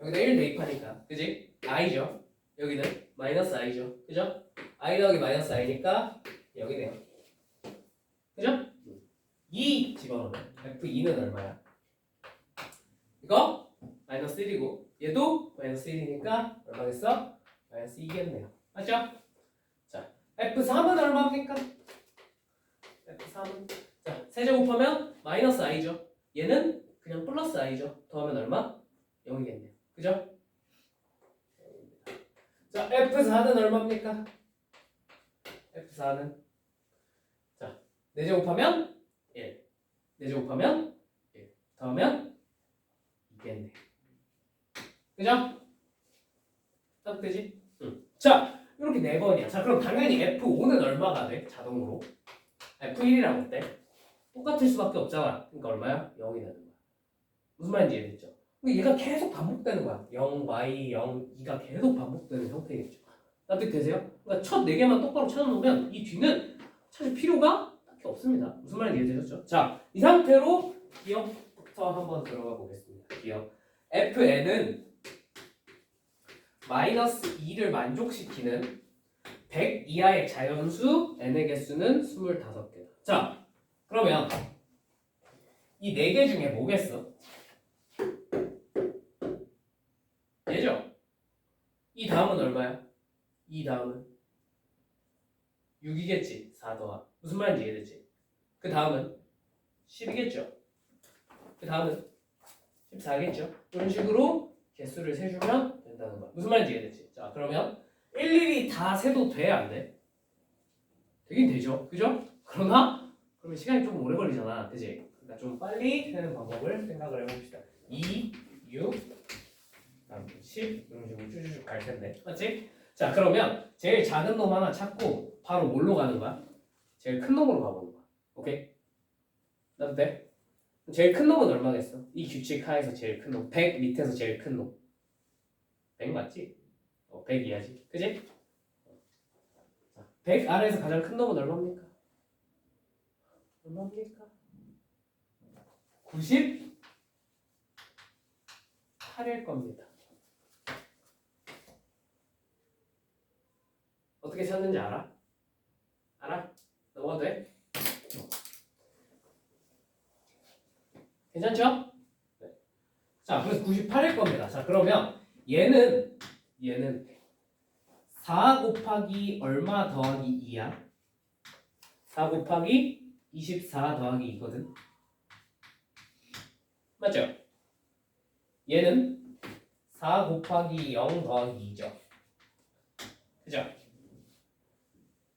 여기다 1 대입하니까, 그지? i죠. 여기는 마이너스 i죠. 그죠? i 더하기 마이너스 i니까 여기네요. 그죠? 2 집어넣으면 F2는 얼마야? 이거 마이너스 1이고 얘도 마이너스 1이니까 얼마겠어? 마이너스 2겠네요. 맞죠? 자, F3은 얼마입니까? F3은 자, 세제곱하면 마이너스 i죠. 얘는 그냥 플러스 i죠. 더하면 얼마? 0이겠네요. 그죠? 자, F4는 얼마입니까? F4는 자, 4제곱하면 1 4제곱하면 1 더하면 2겠네. 그죠? 따뜻해지? 응. 자, 이렇게 4번이야. 자, 그럼 당연히 F5는 얼마가 돼? 자동으로 F1이랑 어때? 똑같을 수밖에 없잖아. 그러니까 얼마야? 0이 되는 거야. 무슨 말인지 이해됐죠? 얘가 계속 반복되는 거야. 0, y, 0, 2가 계속 반복되는 형태겠죠. 납득되세요? 그러니까 첫 4개만 똑바로 찾아놓으면 이 뒤는 찾을 필요가 딱히 없습니다. 무슨 말인지 이해되셨죠? 자, 이 상태로 기억부터 한번 들어가 보겠습니다. 기억. fn은 마이너스 2를 만족시키는 100 이하의 자연수 n의 개수는 25개다. 자, 그러면 이 4개 중에 뭐겠어? 얘죠? 이 다음은 얼마야? 이 다음은 6이겠지. 4 더하. 무슨 말인지 이해되지? 그 다음은 10이겠죠. 그 다음은 14겠죠. 이런 식으로 개수를 세주면 된다는 거야. 무슨 말인지 이해되지? 자, 그러면 일일이 다 세도 돼? 안 돼? 되긴 되죠. 그죠? 그러나 그러면 시간이 좀 오래 걸리잖아. 그지? 그러니까 좀 빨리 세는 방법을 생각을 해봅시다. 2, 6, 10 이런 식으로 쭉쭉쭉 갈 텐데. 맞지? 자, 그러면 제일 작은 놈 하나 찾고 바로 뭘로 가는 거야? 제일 큰 놈으로 가보는 거야. 오케이? 나도 돼? 제일 큰 놈은 얼마겠어? 이 규칙 하에서 제일 큰 놈. 100 밑에서 제일 큰 놈. 100 맞지? 100 이하지. 그지? 100 아래에서 가장 큰 놈은 얼마입니까? 얼마입니까? 98일 겁니다. 어떻게 찾는지 알아? 알아? 넘어가도 돼? 괜찮죠? 네. 자, 그래서 98일 겁니다. 자, 그러면 얘는 4 곱하기 얼마 더하기 2야? 4 곱하기 24 더하기 2거든. 맞죠? 얘는 4 곱하기 0 더하기 2죠. 그죠?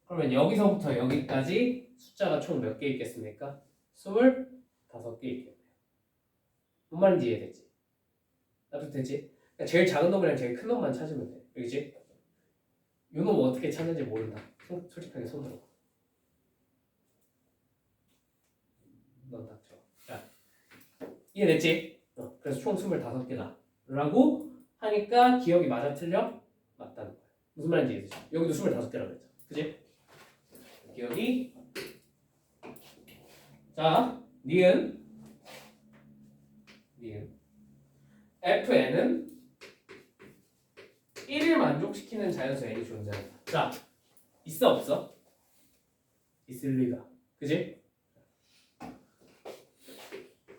그러면 여기서부터 여기까지 숫자가 총 몇 개 있겠습니까? 25개 있겠네요. 뭔 말인지 이해됐지? 나도 되지? 그러니까 제일 작은 놈이랑 제일 큰 놈만 찾으면 돼. 그렇지? 요 놈 어떻게 찾는지 모른다. 솔직하게 손 들어. 넌 닥쳐. 자, 이해됐지? 그래서 총 25개다. 라고 하니까 기억이 맞아 틀려? 맞다는 거야. 무슨 말인지 이해되지? 여기도 25개라고 그랬죠. 그지? 기억이 자, 니은 fn은 1을 만족시키는 자연수 n이 존재한다. 자, 있어 없어? 있을 리가. 그지?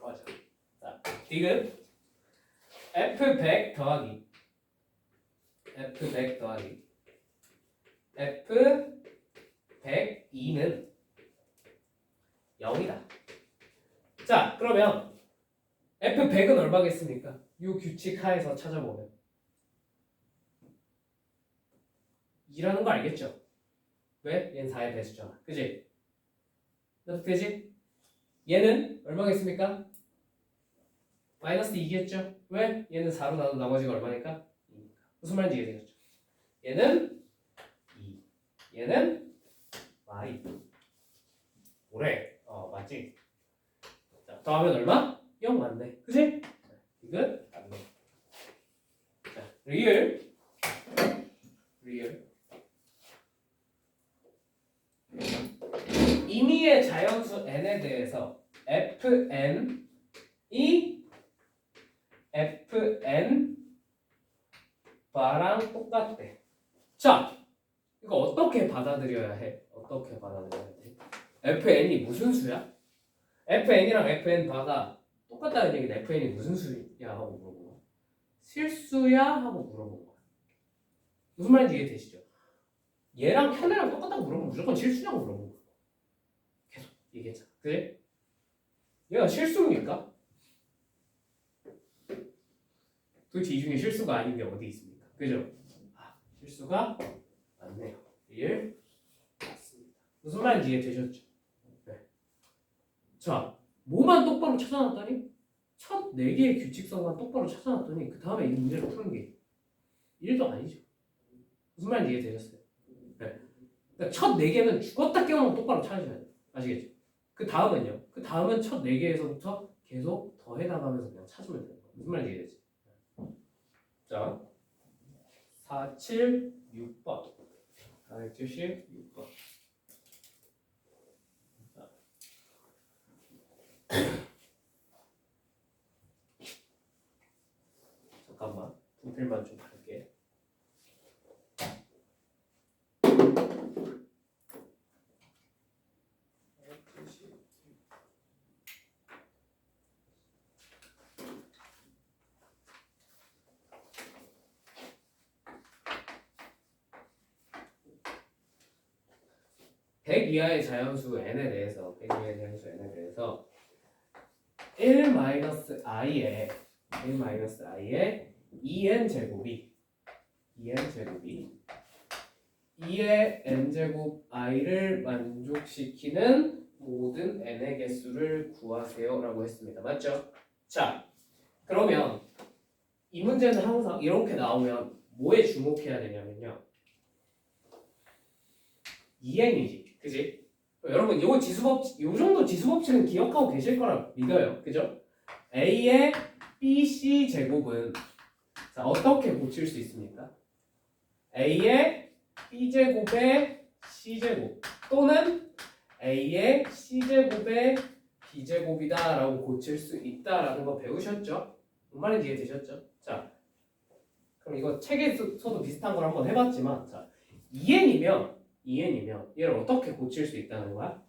꺼져. 자, 디귿 f100 더하기 f102는 0이다. 자, 그러면 f100은 얼마겠습니까? 이 규칙 하에서 찾아보면 2라는 거 알겠죠? 왜? 얘는 4의 배수잖아. 그지? 나도 되지? 얘는 얼마겠습니까? 마이너스 2겠죠? 왜? 얘는 4로 나눠 나머지가 얼마니까? 2니까. 무슨 말인지 이해되셨죠? 얘는 2, 얘는 y. 오래. 맞지? 자, 더하면 얼마? 0 맞네. 그지? 이건 맞네. 자, 리을 임의의 자연수 n에 대해서 fn이 fn 바랑 똑같대. 자, 이거 어떻게 받아들여야 해? fn이 무슨 수야? fn이랑 fn 바가 똑같다는 얘기는 fn이 무슨 수야 하고 물어본 거야. 실수야 하고 물어본 거야. 무슨 말인지 이해되시죠? 얘랑 현애랑 똑같다고 물어보면 무조건 실수냐고 물어본 거야. 계속 얘기했잖아. 그래? 얘가 실수입니까? 도대체 이 중에 실수가 아닌 게 어디 있습니까? 그죠? 실수가 맞네요. 1 맞습니다. 무슨 말인지 이해되셨죠? 네. 자, 뭐만 똑바로 찾아놨더니 첫 4개의 규칙성만 똑바로 찾아놨더니 그 다음에 이 문제를 푸는 게 1도 아니죠. 무슨 말인지 이해되셨어요? 네. 그러니까 첫 4개는 죽었다 깨어나면 똑바로 찾으셔야 돼요. 아시겠죠? 그 다음은요? 그 다음은 첫 4개에서부터 계속 더해 나가면서 그냥 찾으면 돼요. 무슨 말인지 이해되지? 자, 476번 476번 잠깐만 분필만 좀 갈게. (100) 이하의 자연수 n에 대해서 100 이하의 자연수 n에 대해서 1-i에 2n 제곱이 2의 n제곱 i를 만족시키는 모든 n의 개수를 구하세요 라고 했습니다. 맞죠? 자, 그러면 이 문제는 항상 이렇게 나오면 뭐에 주목해야 되냐면요, 2n이지. 그지? 여러분 요 정도 지수법칙은 기억하고 계실 거라 믿어요. 그죠? a의 bc 제곱은 자, 어떻게 고칠 수 있습니까? a의 b제곱의 c제곱 또는 a의 c제곱의 b제곱이다 라고 고칠 수 있다라는 거 배우셨죠? 뭔 말인지 이해되셨죠? 자, 그럼 이거 책에서도 비슷한 걸 한번 해봤지만, 자, 2n이면 얘를 어떻게 고칠 수 있다는 거야?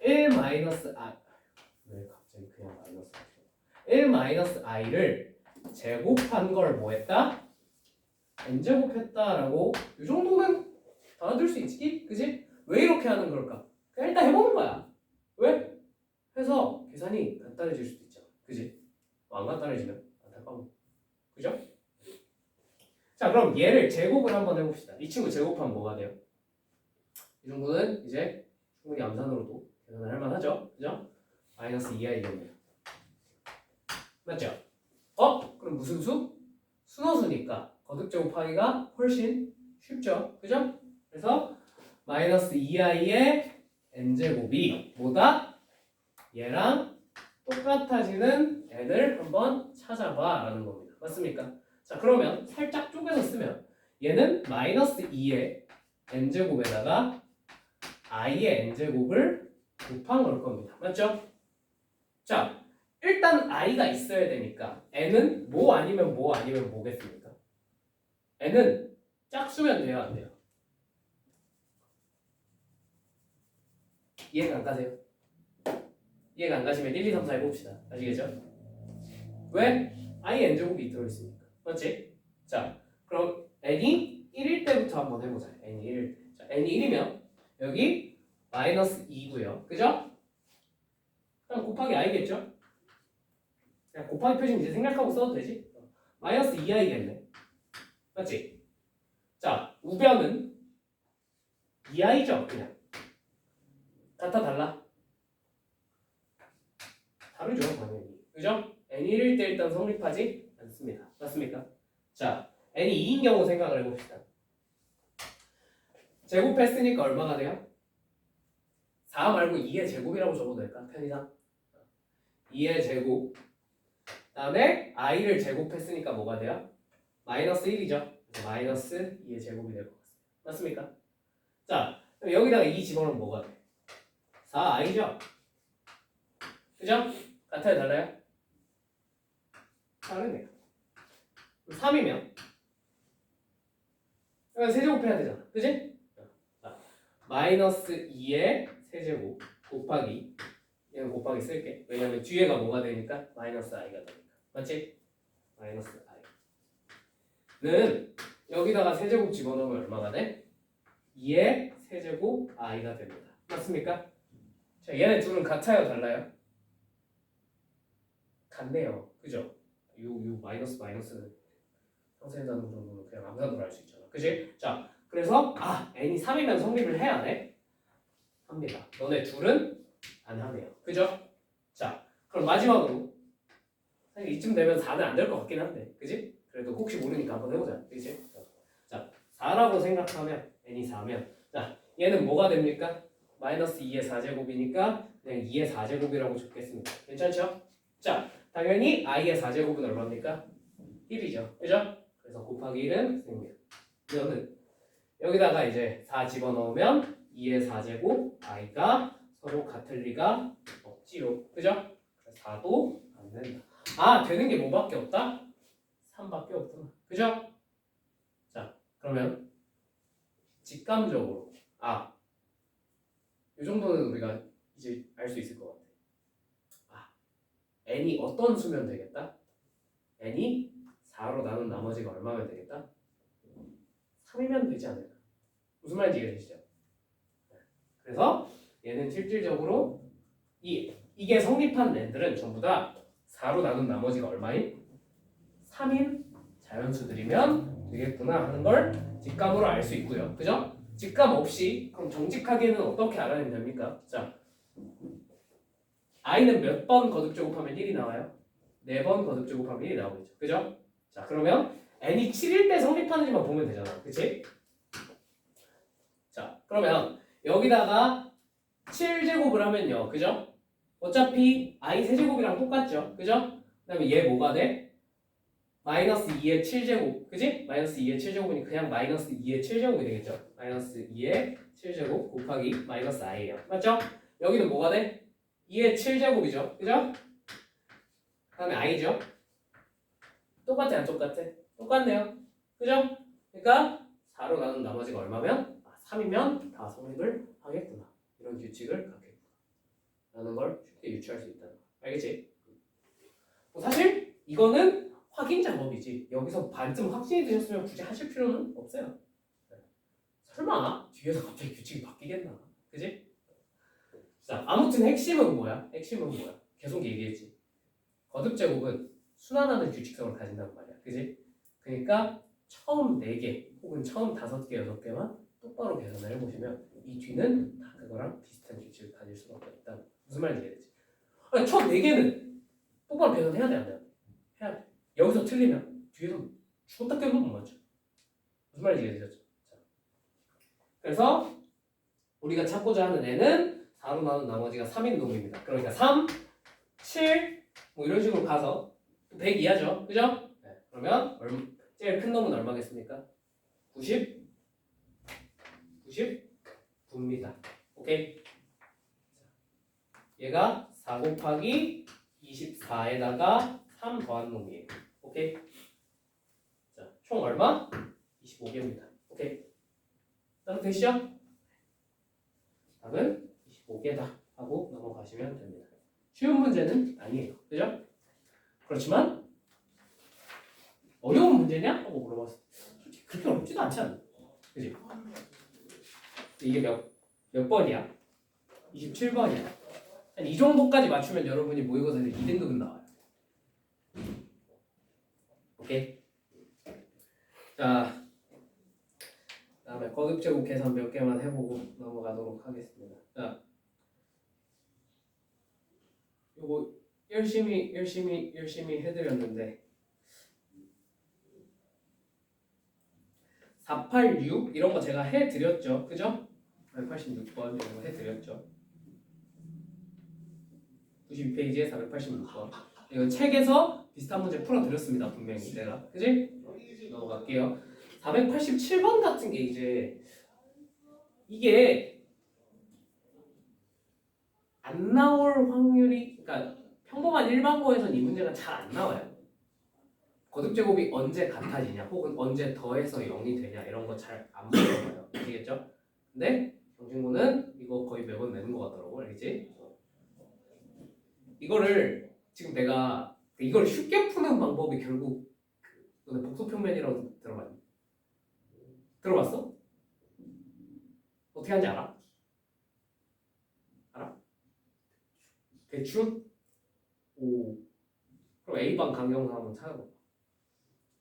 1 마이너스 i, 왜 갑자기 그냥 마이너스 1 마이너스 i를 제곱한 걸 뭐 했다? n제곱했다라고 이 정도면 알아들 수 있지? 그지? 왜 이렇게 하는 걸까? 그냥 일단 해보는 거야. 왜? 해서 계산이 간단해질 수도 있잖아. 그지? 안 간단해지면 안타까워. 그죠? 자, 그럼 얘를 제곱을 한번 해봅시다. 이 친구 제곱하면 뭐가 돼요? 이 친구는 이제 충분히 암산으로도 계산을 할 만하죠? 그죠? 마이너스 2i겠네요. 맞죠? 그럼 무슨 수? 순호수니까 거듭 제곱하기가 훨씬 쉽죠? 그죠? 그래서 마이너스 2i의 n제곱이 뭐다? 얘랑 똑같아지는 n을 한번 찾아봐 라는 겁니다. 맞습니까? 자, 그러면 살짝 쪼개서 쓰면 얘는 마이너스 2의 n제곱에다가 i의 n제곱을 곱한 걸 겁니다. 맞죠? 자, 일단 i가 있어야 되니까 n은 뭐 아니면 뭐 아니면 뭐겠습니까? n은 짝수면 돼요, 안 돼요? 이해가 안 가세요? 이해가 안 가시면 1, 2, 3, 4 해봅시다. 아시겠죠? 왜? i n제곱이 들어있으니까. 맞지? 자, 그럼 n이 1일 때부터 한번 해보자. n이 1일 때. 자, n이 1이면 여기 마이너스 2고요. 그죠? 그럼 곱하기 i겠죠? 그냥 곱하기 표시 이제 생략하고 써도 되지? 마이너스 2i겠네. 맞지? 자, 우변은 2i죠, 그냥. 같아, 달라? 다르죠, 당연히. 그죠? n이 1일 때 일단 성립하지 않습니다. 맞습니까? 자, n이 2인 경우 생각을 해봅시다. 제곱했으니까 얼마가 돼요? 4 말고 2의 제곱이라고 적어도 될까? 편의상 2의 제곱 다음에 i를 제곱했으니까 뭐가 돼요? 마이너스 1이죠. 그래서 마이너스 2의 제곱이 될 것 같습니다. 맞습니까? 자, 그럼 여기다가 2 집어넣으면 뭐가 돼? 4i죠? 그죠? 같아요, 달라요? 다르네요. 3이면 세제곱해야 되잖아. 그지? 자, 마이너스 2의 세제곱 곱하기 얘는 곱하기 쓸게. 왜냐면 뒤에가 뭐가 되니까 마이너스 i가 되니까. 맞지? 마이너스 i는 여기다가 세제곱 집어넣으면 얼마가 돼? 2의 세제곱 i가 됩니다. 맞습니까? 자, 얘네 둘은 같아요, 달라요? 같네요. 그죠? 요 마이너스는 평소에 하는 정도는 그냥 암산으로 알 수 있잖아. 그지? 자, 그래서 n이 3이면 성립을 해야 돼? 합니다. 너네 둘은 안 하네요. 그죠? 자, 그럼 마지막으로 사실 이쯤 되면 4는 안 될 것 같긴 한데, 그지? 그래도 혹시 모르니까 한번 해보자. 그지? 자, 4라고 생각하면 n이 4면 자, 얘는 뭐가 됩니까? 마이너스 2의 4제곱이니까 그냥 2의 4제곱이라고 적겠습니다. 괜찮죠? 자, 당연히 i의 4제곱은 얼마입니까? 1이죠. 그죠? 그래서 곱하기 1은 생략. 이거는 여기다가 이제 4 집어넣으면 2의 4제곱 i가 서로 같을 리가 없지요. 그죠? 4도 안 된다. 되는 게 뭐밖에 없다? 3밖에 없구나. 그죠? 자, 그러면 직감적으로 이 정도는 우리가 이제 알 수 있을 것 같아. n이 어떤 수면 되겠다? n이 4로 나눈 나머지가 얼마면 되겠다? 3이면 되지 않을까? 무슨 말인지 이해되시죠? 그래서 얘는 실질적으로 이게 성립한 애들은 전부 다 4로 나눈 나머지가 얼마인? 3인 자연수들이면 되겠구나 하는 걸 직감으로 알 수 있고요. 그죠? 직감 없이 그럼 정직하게는 어떻게 알아내면 됩니까? 자, i는 몇 번 거듭 제곱하면 1이 나와요? 4번 거듭 제곱하면 1이 나오겠죠. 그죠? 자, 그러면 n이 7일 때 성립하는지만 보면 되잖아. 그치? 자, 그러면 여기다가 7제곱을 하면요. 그죠? 어차피 i 세제곱이랑 똑같죠. 그죠? 그 다음에 얘 뭐가 돼? 마이너스 2의 7제곱. 그지? 마이너스 2의 7제곱이니 그냥 마이너스 2의 7제곱이 되겠죠. 마이너스 2의 7제곱 곱하기 마이너스 i예요. 맞죠? 여기는 뭐가 돼? 2의 7제곱이죠. 그죠? 그 다음에 i죠. 똑같아 안 똑같아? 똑같네요. 그죠? 그러니까 4로 나눈 나머지가 얼마면? 3이면 다 성립을 하겠구나. 이런 규칙을 갖겠구나. 라는 걸 쉽게 유추할 수 있다는 거. 알겠지? 사실 이거는 확인 작업이지. 여기서 반쯤 확신이 드셨으면 굳이 하실 필요는 없어요. 설마 뒤에서 갑자기 규칙이 바뀌겠나? 그지? 자, 아무튼 핵심은 뭐야? 계속 얘기했지. 거듭제곱은 순환하는 규칙성을 가진단 말이야. 그지? 그러니까 처음 4개 혹은 처음 5개, 6개만 똑바로 계산을 해보시면 이 뒤는 다 그거랑 비슷한 규칙을 가질 수밖에 없다. 무슨 말인지 이해되지? 아니, 처음 4개는 똑바로 계산해야 돼, 안 돼요? 해야 돼. 여기서 틀리면 뒤에서 죽었다 깨도 못 맞죠. 무슨 말인지 이해되셨죠? 자. 그래서 우리가 찾고자 하는 애는 4로 나눈 나머지가 3인 놈입니다. 그러니까 3, 7, 뭐 이런 식으로 가서 100 이하죠. 그죠? 네. 그러면 제일 큰 놈은 얼마겠습니까? 99입니다. 오케이? 얘가 4 곱하기 24에다가 3 더한 놈이에요. 오케이? 자, 총 얼마? 25개입니다. 오케이? 따로 되시죠? 답은 25개다 하고 넘어가시면 됩니다. 쉬운 문제는 아니에요. 그죠? 그렇지만 어려운 문제냐? 하고 물어봤을 때 솔직히 그렇게 어렵지도 않지 않나? 그지? 이게 몇 번이야? 27번이야. 한 이 정도까지 맞추면 여러분이 모의고사에서 2등급은 나와요. 오케이? 자, 다음에 거듭제곱 계산 몇 개만 해보고 넘어가도록 하겠습니다. 자, 요거 열심히 해드렸는데 486 이런 거 제가 해드렸죠, 그죠? 486번 이런 거 해드렸죠. 92페이지에 486번. 이거 책에서 비슷한 문제 풀어드렸습니다, 분명히 내가, 그지? 넘어갈게요. 487번 같은 게 이제 이게 안 나올 확률이, 그러니까 평범한 일반고에서는 이 문제가 잘 안 나와요. 거듭제곱이 언제 같아지냐 혹은 언제 더해서 0이 되냐 이런 거 잘 안 물어봐요. 아시겠죠? 근데 경진고는 이거 거의 매번 내는 것 같더라고. 알겠지? 이거를 지금 내가 이걸 쉽게 푸는 방법이 결국 너네 복소평면이라고 들어봤니? 들어봤어? 어떻게 하는지 알아? 알아? 대충? 오. 그럼 A반 강경사 한번 찾아봐.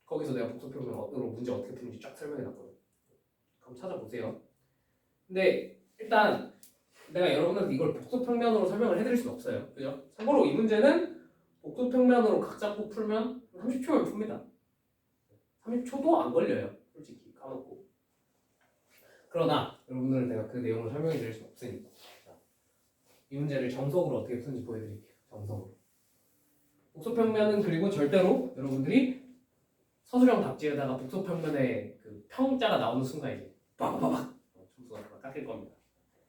거기서 내가 복소평면으로 문제 어떻게 푸는지 쫙 설명해놨거든. 그럼 찾아보세요. 근데 일단 내가 여러분한테 이걸 복소평면으로 설명을 해드릴 수는 없어요. 그죠? 참고로 이 문제는 복소평면으로 각 잡고 풀면 30초면 풉니다. 30초도 안 걸려요. 솔직히 까먹고. 그러나 여러분들은 내가 그 내용을 설명해 드릴 수 없으니까. 자, 이 문제를 정석으로 어떻게 푸는지 보여드릴게요. 정석으로. 복소평면은 그리고 절대로 여러분들이 서술형 답지에다가 복소평면에 그 평자가 나오는 순간 이제 빠바바박 점수가 다 깎일 겁니다.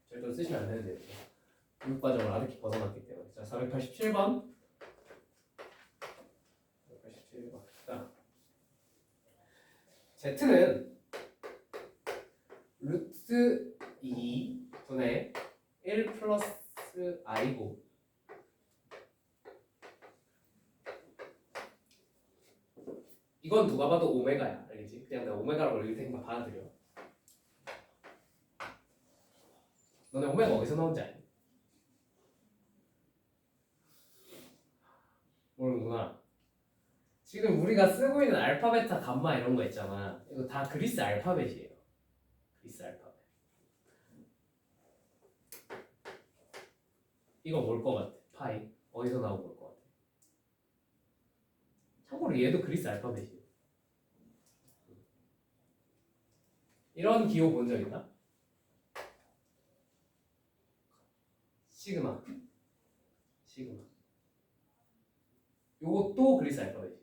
절대로 쓰시면 안 되는데 교육과정을 아득히 벗어났기 때문에. 자, 487번. 487번. 자, Z는 루트 2분의 1 플러스 i고 이건 누가 봐도 오메가야. 알겠지? 그냥 내가 오메가라고 읽을 테니까 받아들여. 너네 오메가 어디서 나온지 알니? 모르는구나. 지금 우리가 쓰고 있는 알파, 베타, 감마 이런 거 있잖아. 이거 다 그리스 알파벳이에요. 그리스 알파벳. 이거 뭘 것 같아? 파이. 어디서 나온 걸 것 같아? 참고로 얘도 그리스 알파벳이에요. 이런 기호 본 적 있나? 시그마. 요것도 그리스 알파벳이에요.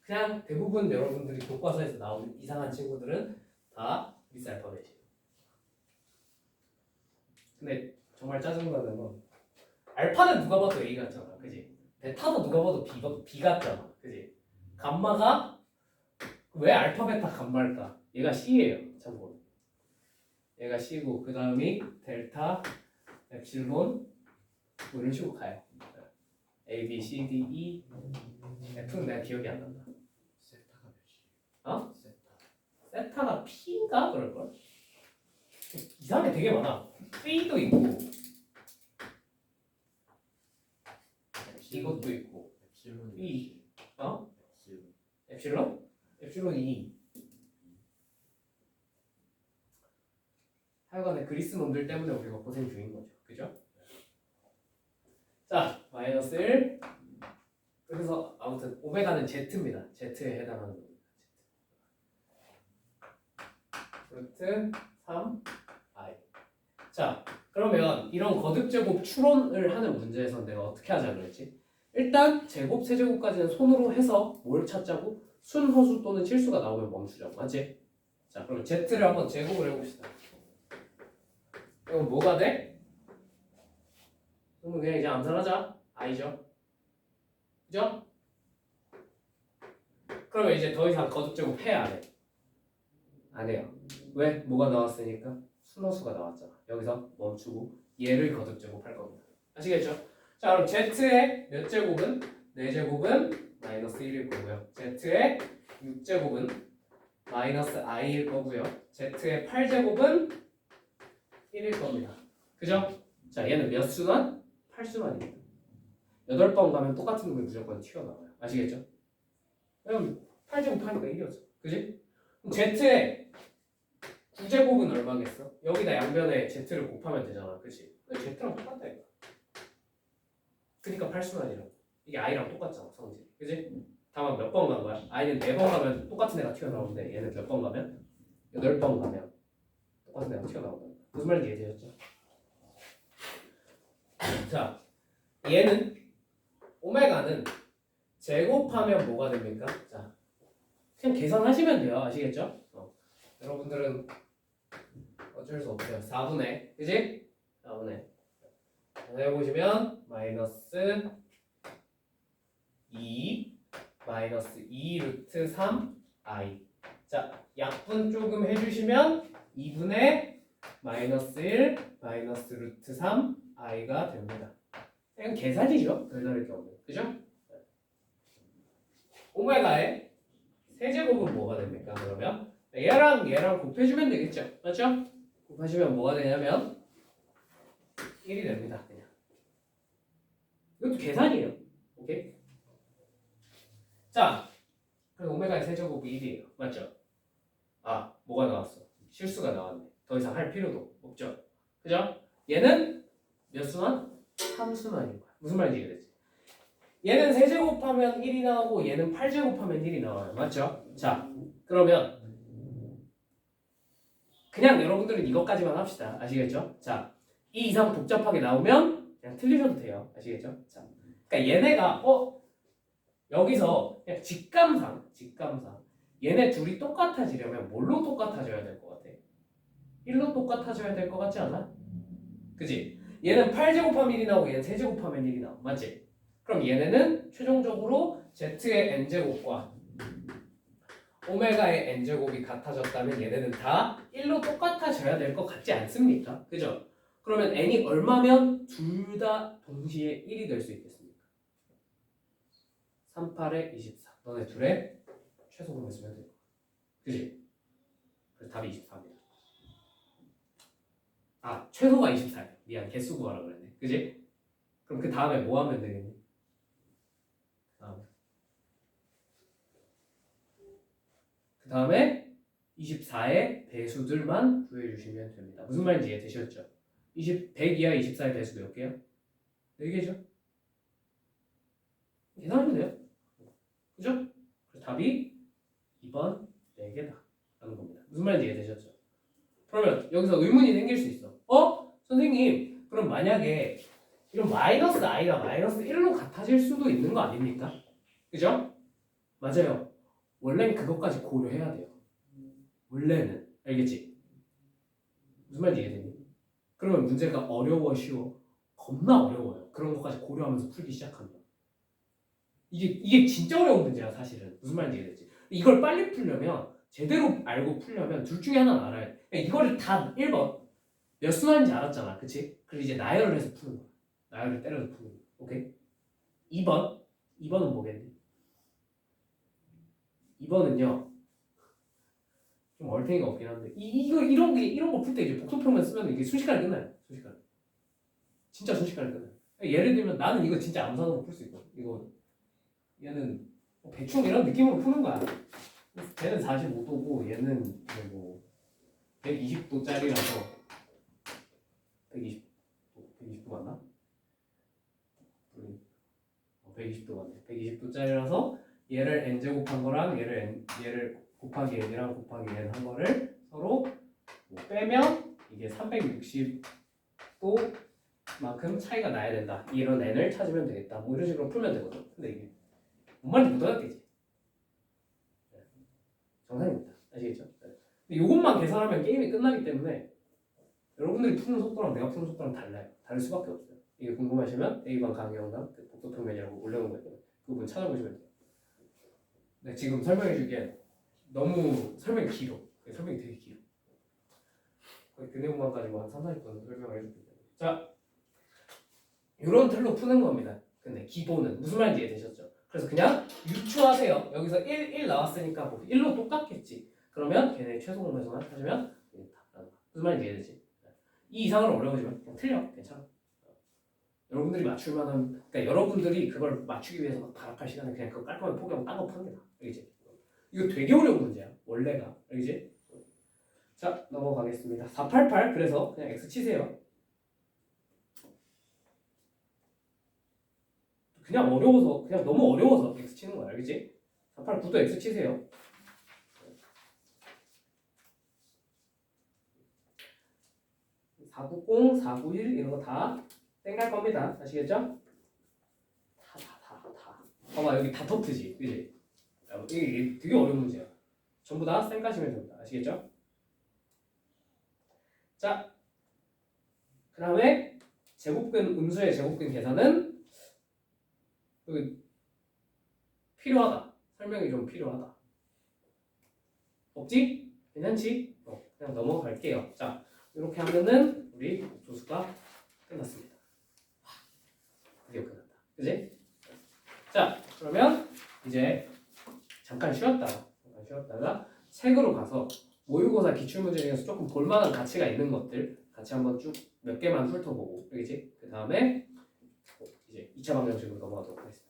그냥 대부분 여러분들이 교과서에서 나오는 이상한 친구들은 다 그리스 알파벳이에요. 근데 정말 짜증나는 건 알파는 누가 봐도 A 같잖아, 그지? 베타도 누가 봐도 B 같잖아, 그지? 감마가 왜 알파, 베타, 감마일까? 얘가 C예요, 참고로. 얘가 C고 그 다음이 델타, 엡실론 뭐 이런 식으로 가요. A, B, C, D, E, F는 내가 기억이 안 난다. 세타가 몇이에요? 어? 세타. 세타가 P인가 그럴걸? 이상하게 되게 많아. P도 있고 이것도 있고 엡실론이 E. 몇이에요? 어? 엡실론. 엡실론? 엡실론 2. 그리스 놈들 때문에 우리가 고생 중인 거죠. 그죠? 자, 마이너스 1. 그래서 아무튼 오메가는 Z입니다. Z에 해당하는 겁니다. 루트 3 i. 자, 그러면 이런 거듭제곱 추론을 하는 문제에서 내가 어떻게 하자고 그랬지? 일단 제곱, 세제곱까지는 손으로 해서 뭘 찾자고? 순허수 또는 실수가 나오면 멈추자고. 맞지? 자, 그럼 Z를 한번 제곱을 해봅시다. 이건 뭐가 돼? 그러면 그냥 이제 암산하자. i죠. 그죠? 그러면 이제 더 이상 거듭제곱 해야 안 해? 안 해요. 왜? 뭐가 나왔으니까? 순허수가 나왔잖아. 여기서 멈추고 얘를 거듭제곱할 겁니다. 아시겠죠? 자, 그럼 Z의 몇 제곱은? 4제곱은 마이너스 1일 거고요. Z의 6제곱은 마이너스 i일 거고요. Z의 8제곱은 1일 겁니다. 그죠? 자, 얘는 몇 순환? 8순환입니다. 8번 가면 똑같은 놈이 무조건 튀어나와요. 아시겠죠? 그럼 8제곱 하니까 1이었어. 그지? 그럼 Z의 9제곱은 얼마겠어? 여기다 양변에 Z를 곱하면 되잖아. 그치? Z랑 똑같다 이거. 그러니까 8순환이라고. 이게 i랑 똑같잖아 성질이. 그치? 다만 몇 번 간 거야? i는 4번 가면 똑같은 애가 튀어나오는데 얘는 몇 번 가면? 8번 가면 똑같은 애가 튀어나온다. 무슨 말인지 이해되셨죠? 자, 얘는 오메가는 제곱하면 뭐가 됩니까? 자, 그냥 계산하시면 돼요. 아시겠죠? 여러분들은 어쩔 수 없어요. 4분의, 그지? 4분의 해보시면 마이너스 2 마이너스 2 루트 3 i. 자, 약분 조금 해주시면 2분의 마이너스 1 마이너스 루트 3 i가 됩니다. 이건 계산이죠. 별다를 게 없는. 그죠? 오메가의 세제곱은 뭐가 됩니까? 그러면 얘랑 곱해주면 되겠죠. 맞죠? 곱하시면 뭐가 되냐면 1이 됩니다. 그냥. 이것도 계산이에요. 오케이? 자, 그럼 오메가의 세제곱이 1이에요. 맞죠? 아, 뭐가 나왔어? 실수가 나왔네. 더 이상 할 필요도 없죠. 그죠? 얘는 몇 순환? 3순환인 거야. 무슨 말인지 이해되지? 얘는 세제곱하면 1이 나오고 얘는 8제곱하면 1이 나와요. 맞죠? 자, 그러면 그냥 여러분들은 이것까지만 합시다. 아시겠죠? 자, 이 이상 복잡하게 나오면 그냥 틀리셔도 돼요. 아시겠죠? 자, 그러니까 얘네가 여기서 그냥 직감상 얘네 둘이 똑같아지려면 뭘로 똑같아져야 될 것 같아? 1로 똑같아져야 될 것 같지 않아? 그지? 얘는 8제곱하면 1이 나오고 얘는 세제곱하면 1이 나오고 맞지? 그럼 얘네는 최종적으로 Z의 n제곱과 오메가의 n제곱이 같아졌다면 얘네는 다 1로 똑같아져야 될 것 같지 않습니까? 그죠? 그러면 n이 얼마면 둘 다 동시에 1이 될 수 있겠습니까? 38에 24. 너네 둘의 최소분을 쓰면 돼요. 그지? 그래서 답이 24입니다. 아, 최소가 24예요. 미안, 개수 구하라 그랬네. 그지? 그럼 그 다음에 뭐 하면 되겠니? 그 다음에 24의 배수들만 구해주시면 됩니다. 무슨 말인지 이해되셨죠? 100 이하 24의 배수 몇 개요? 4개죠? 계산하면 돼요. 그죠? 그래서 답이 2번 4개다 라는 겁니다. 무슨 말인지 이해되셨죠? 그러면 여기서 의문이 생길 수 있어. 선생님, 그럼 만약에 이런 마이너스 i가 마이너스 1로 같아질 수도 있는 거 아닙니까? 그죠? 맞아요. 원래는 그것까지 고려해야 돼요. 원래는. 알겠지? 무슨 말인지 이해되니? 그러면 문제가 어려워, 쉬워? 겁나 어려워요. 그런 것까지 고려하면서 풀기 시작하면. 이게 진짜 어려운 문제야, 사실은. 무슨 말인지 이해되지? 이걸 빨리 풀려면, 제대로 알고 풀려면 둘 중에 하나는 알아야 돼. 그러니까 이거를 다 1번 몇 순환인지 알았잖아. 그치? 그리고 이제 나열을 해서 푸는 거야. 나열을 때려서 푸는 거야. 오케이? 2번은 뭐겠니? 2번은요. 좀 얼탱이가 없긴 한데 이런 거 풀 때 이제 복소평면 쓰면 이게 순식간에 끝나요. 순식간에. 진짜 순식간에 끝나요. 예를 들면 나는 이거 진짜 암산으로 풀 수 있거든. 이거 얘는 대충 이런 느낌으로 푸는 거야. 얘는 45도고 얘는 뭐 120도짜리라서 120도 120도 맞나? 120도 맞네. 120도짜리라서 얘를 n제곱한 거랑 얘를 곱하기 n이랑 곱하기 n 한 거를 서로 뭐 빼면 이게 360도만큼 차이가 나야 된다. 이런 n을 찾으면 되겠다. 뭐 이런 식으로 풀면 되거든. 근데 이게 뭔 말인지 못 알아듣겠지. 정상입니다. 아시겠죠? 네. 근데 이것만 계산하면 게임이 끝나기 때문에 여러분들이 푸는 속도랑 내가 푸는 속도랑 달라요. 다를 수밖에 없어요. 이게 궁금하시면 A반 강의 영상 그 복도평면이라고 올려놓은 거예요. 그 부분 찾아보시면 돼요. 네, 지금 설명해주기엔 너무 설명이 길어. 설명이 되게 길어. 거의 그 내용만까지 뭐 한 3, 40분 설명을 해줬기 때문에. 자, 이런 틀로 푸는 겁니다. 근데 기본은 무슨 말인지 이해되셨죠? 그래서 그냥 유추하세요. 여기서 1 나왔으니까 뭐 1로 똑같겠지. 그러면 걔네 최소 공배수만 찾으면 되겠다. 무슨 말인지 이해되지? 이 이상으로 어려워지면 그냥 틀려. 괜찮아. 여러분들이 맞출 만한, 그러니까 여러분들이 그걸 맞추기 위해서 막 발악할 시간에 그냥 그거 깔끔하게 포기하고 딴 거 푸는 게 나아. 알겠지? 이거 되게 어려운 문제야. 원래가. 알겠지? 자, 넘어가겠습니다. 488. 그래서 그냥 X 치세요. 그냥 어려워서, 그냥 너무 어려워서 X 치는 거야. 알겠지? 489도 X 치세요. 490, 491 이런 거 다 땡갈 겁니다. 아시겠죠? 다. 봐봐, 여기 다 터트지. 그지? 이게 되게 어려운 문제야. 전부 다 쌩 까시면 됩니다. 아시겠죠? 자, 그 다음에 제곱근, 음수의 제곱근 계산은 필요하다. 설명이 좀 필요하다. 없지? 괜찮지? 그냥 넘어갈게요. 자, 이렇게 하면은 우리 조수가 끝났습니다. 드디어 끝났다. 그지? 자, 그러면 이제 잠깐 쉬었다가 책으로 가서 모의고사 기출문제 중에서 조금 볼만한 가치가 있는 것들 같이 한번 쭉 몇 개만 훑어보고, 그렇지? 그 다음에 이제 2차 방정식으로 넘어가도록 하겠습니다.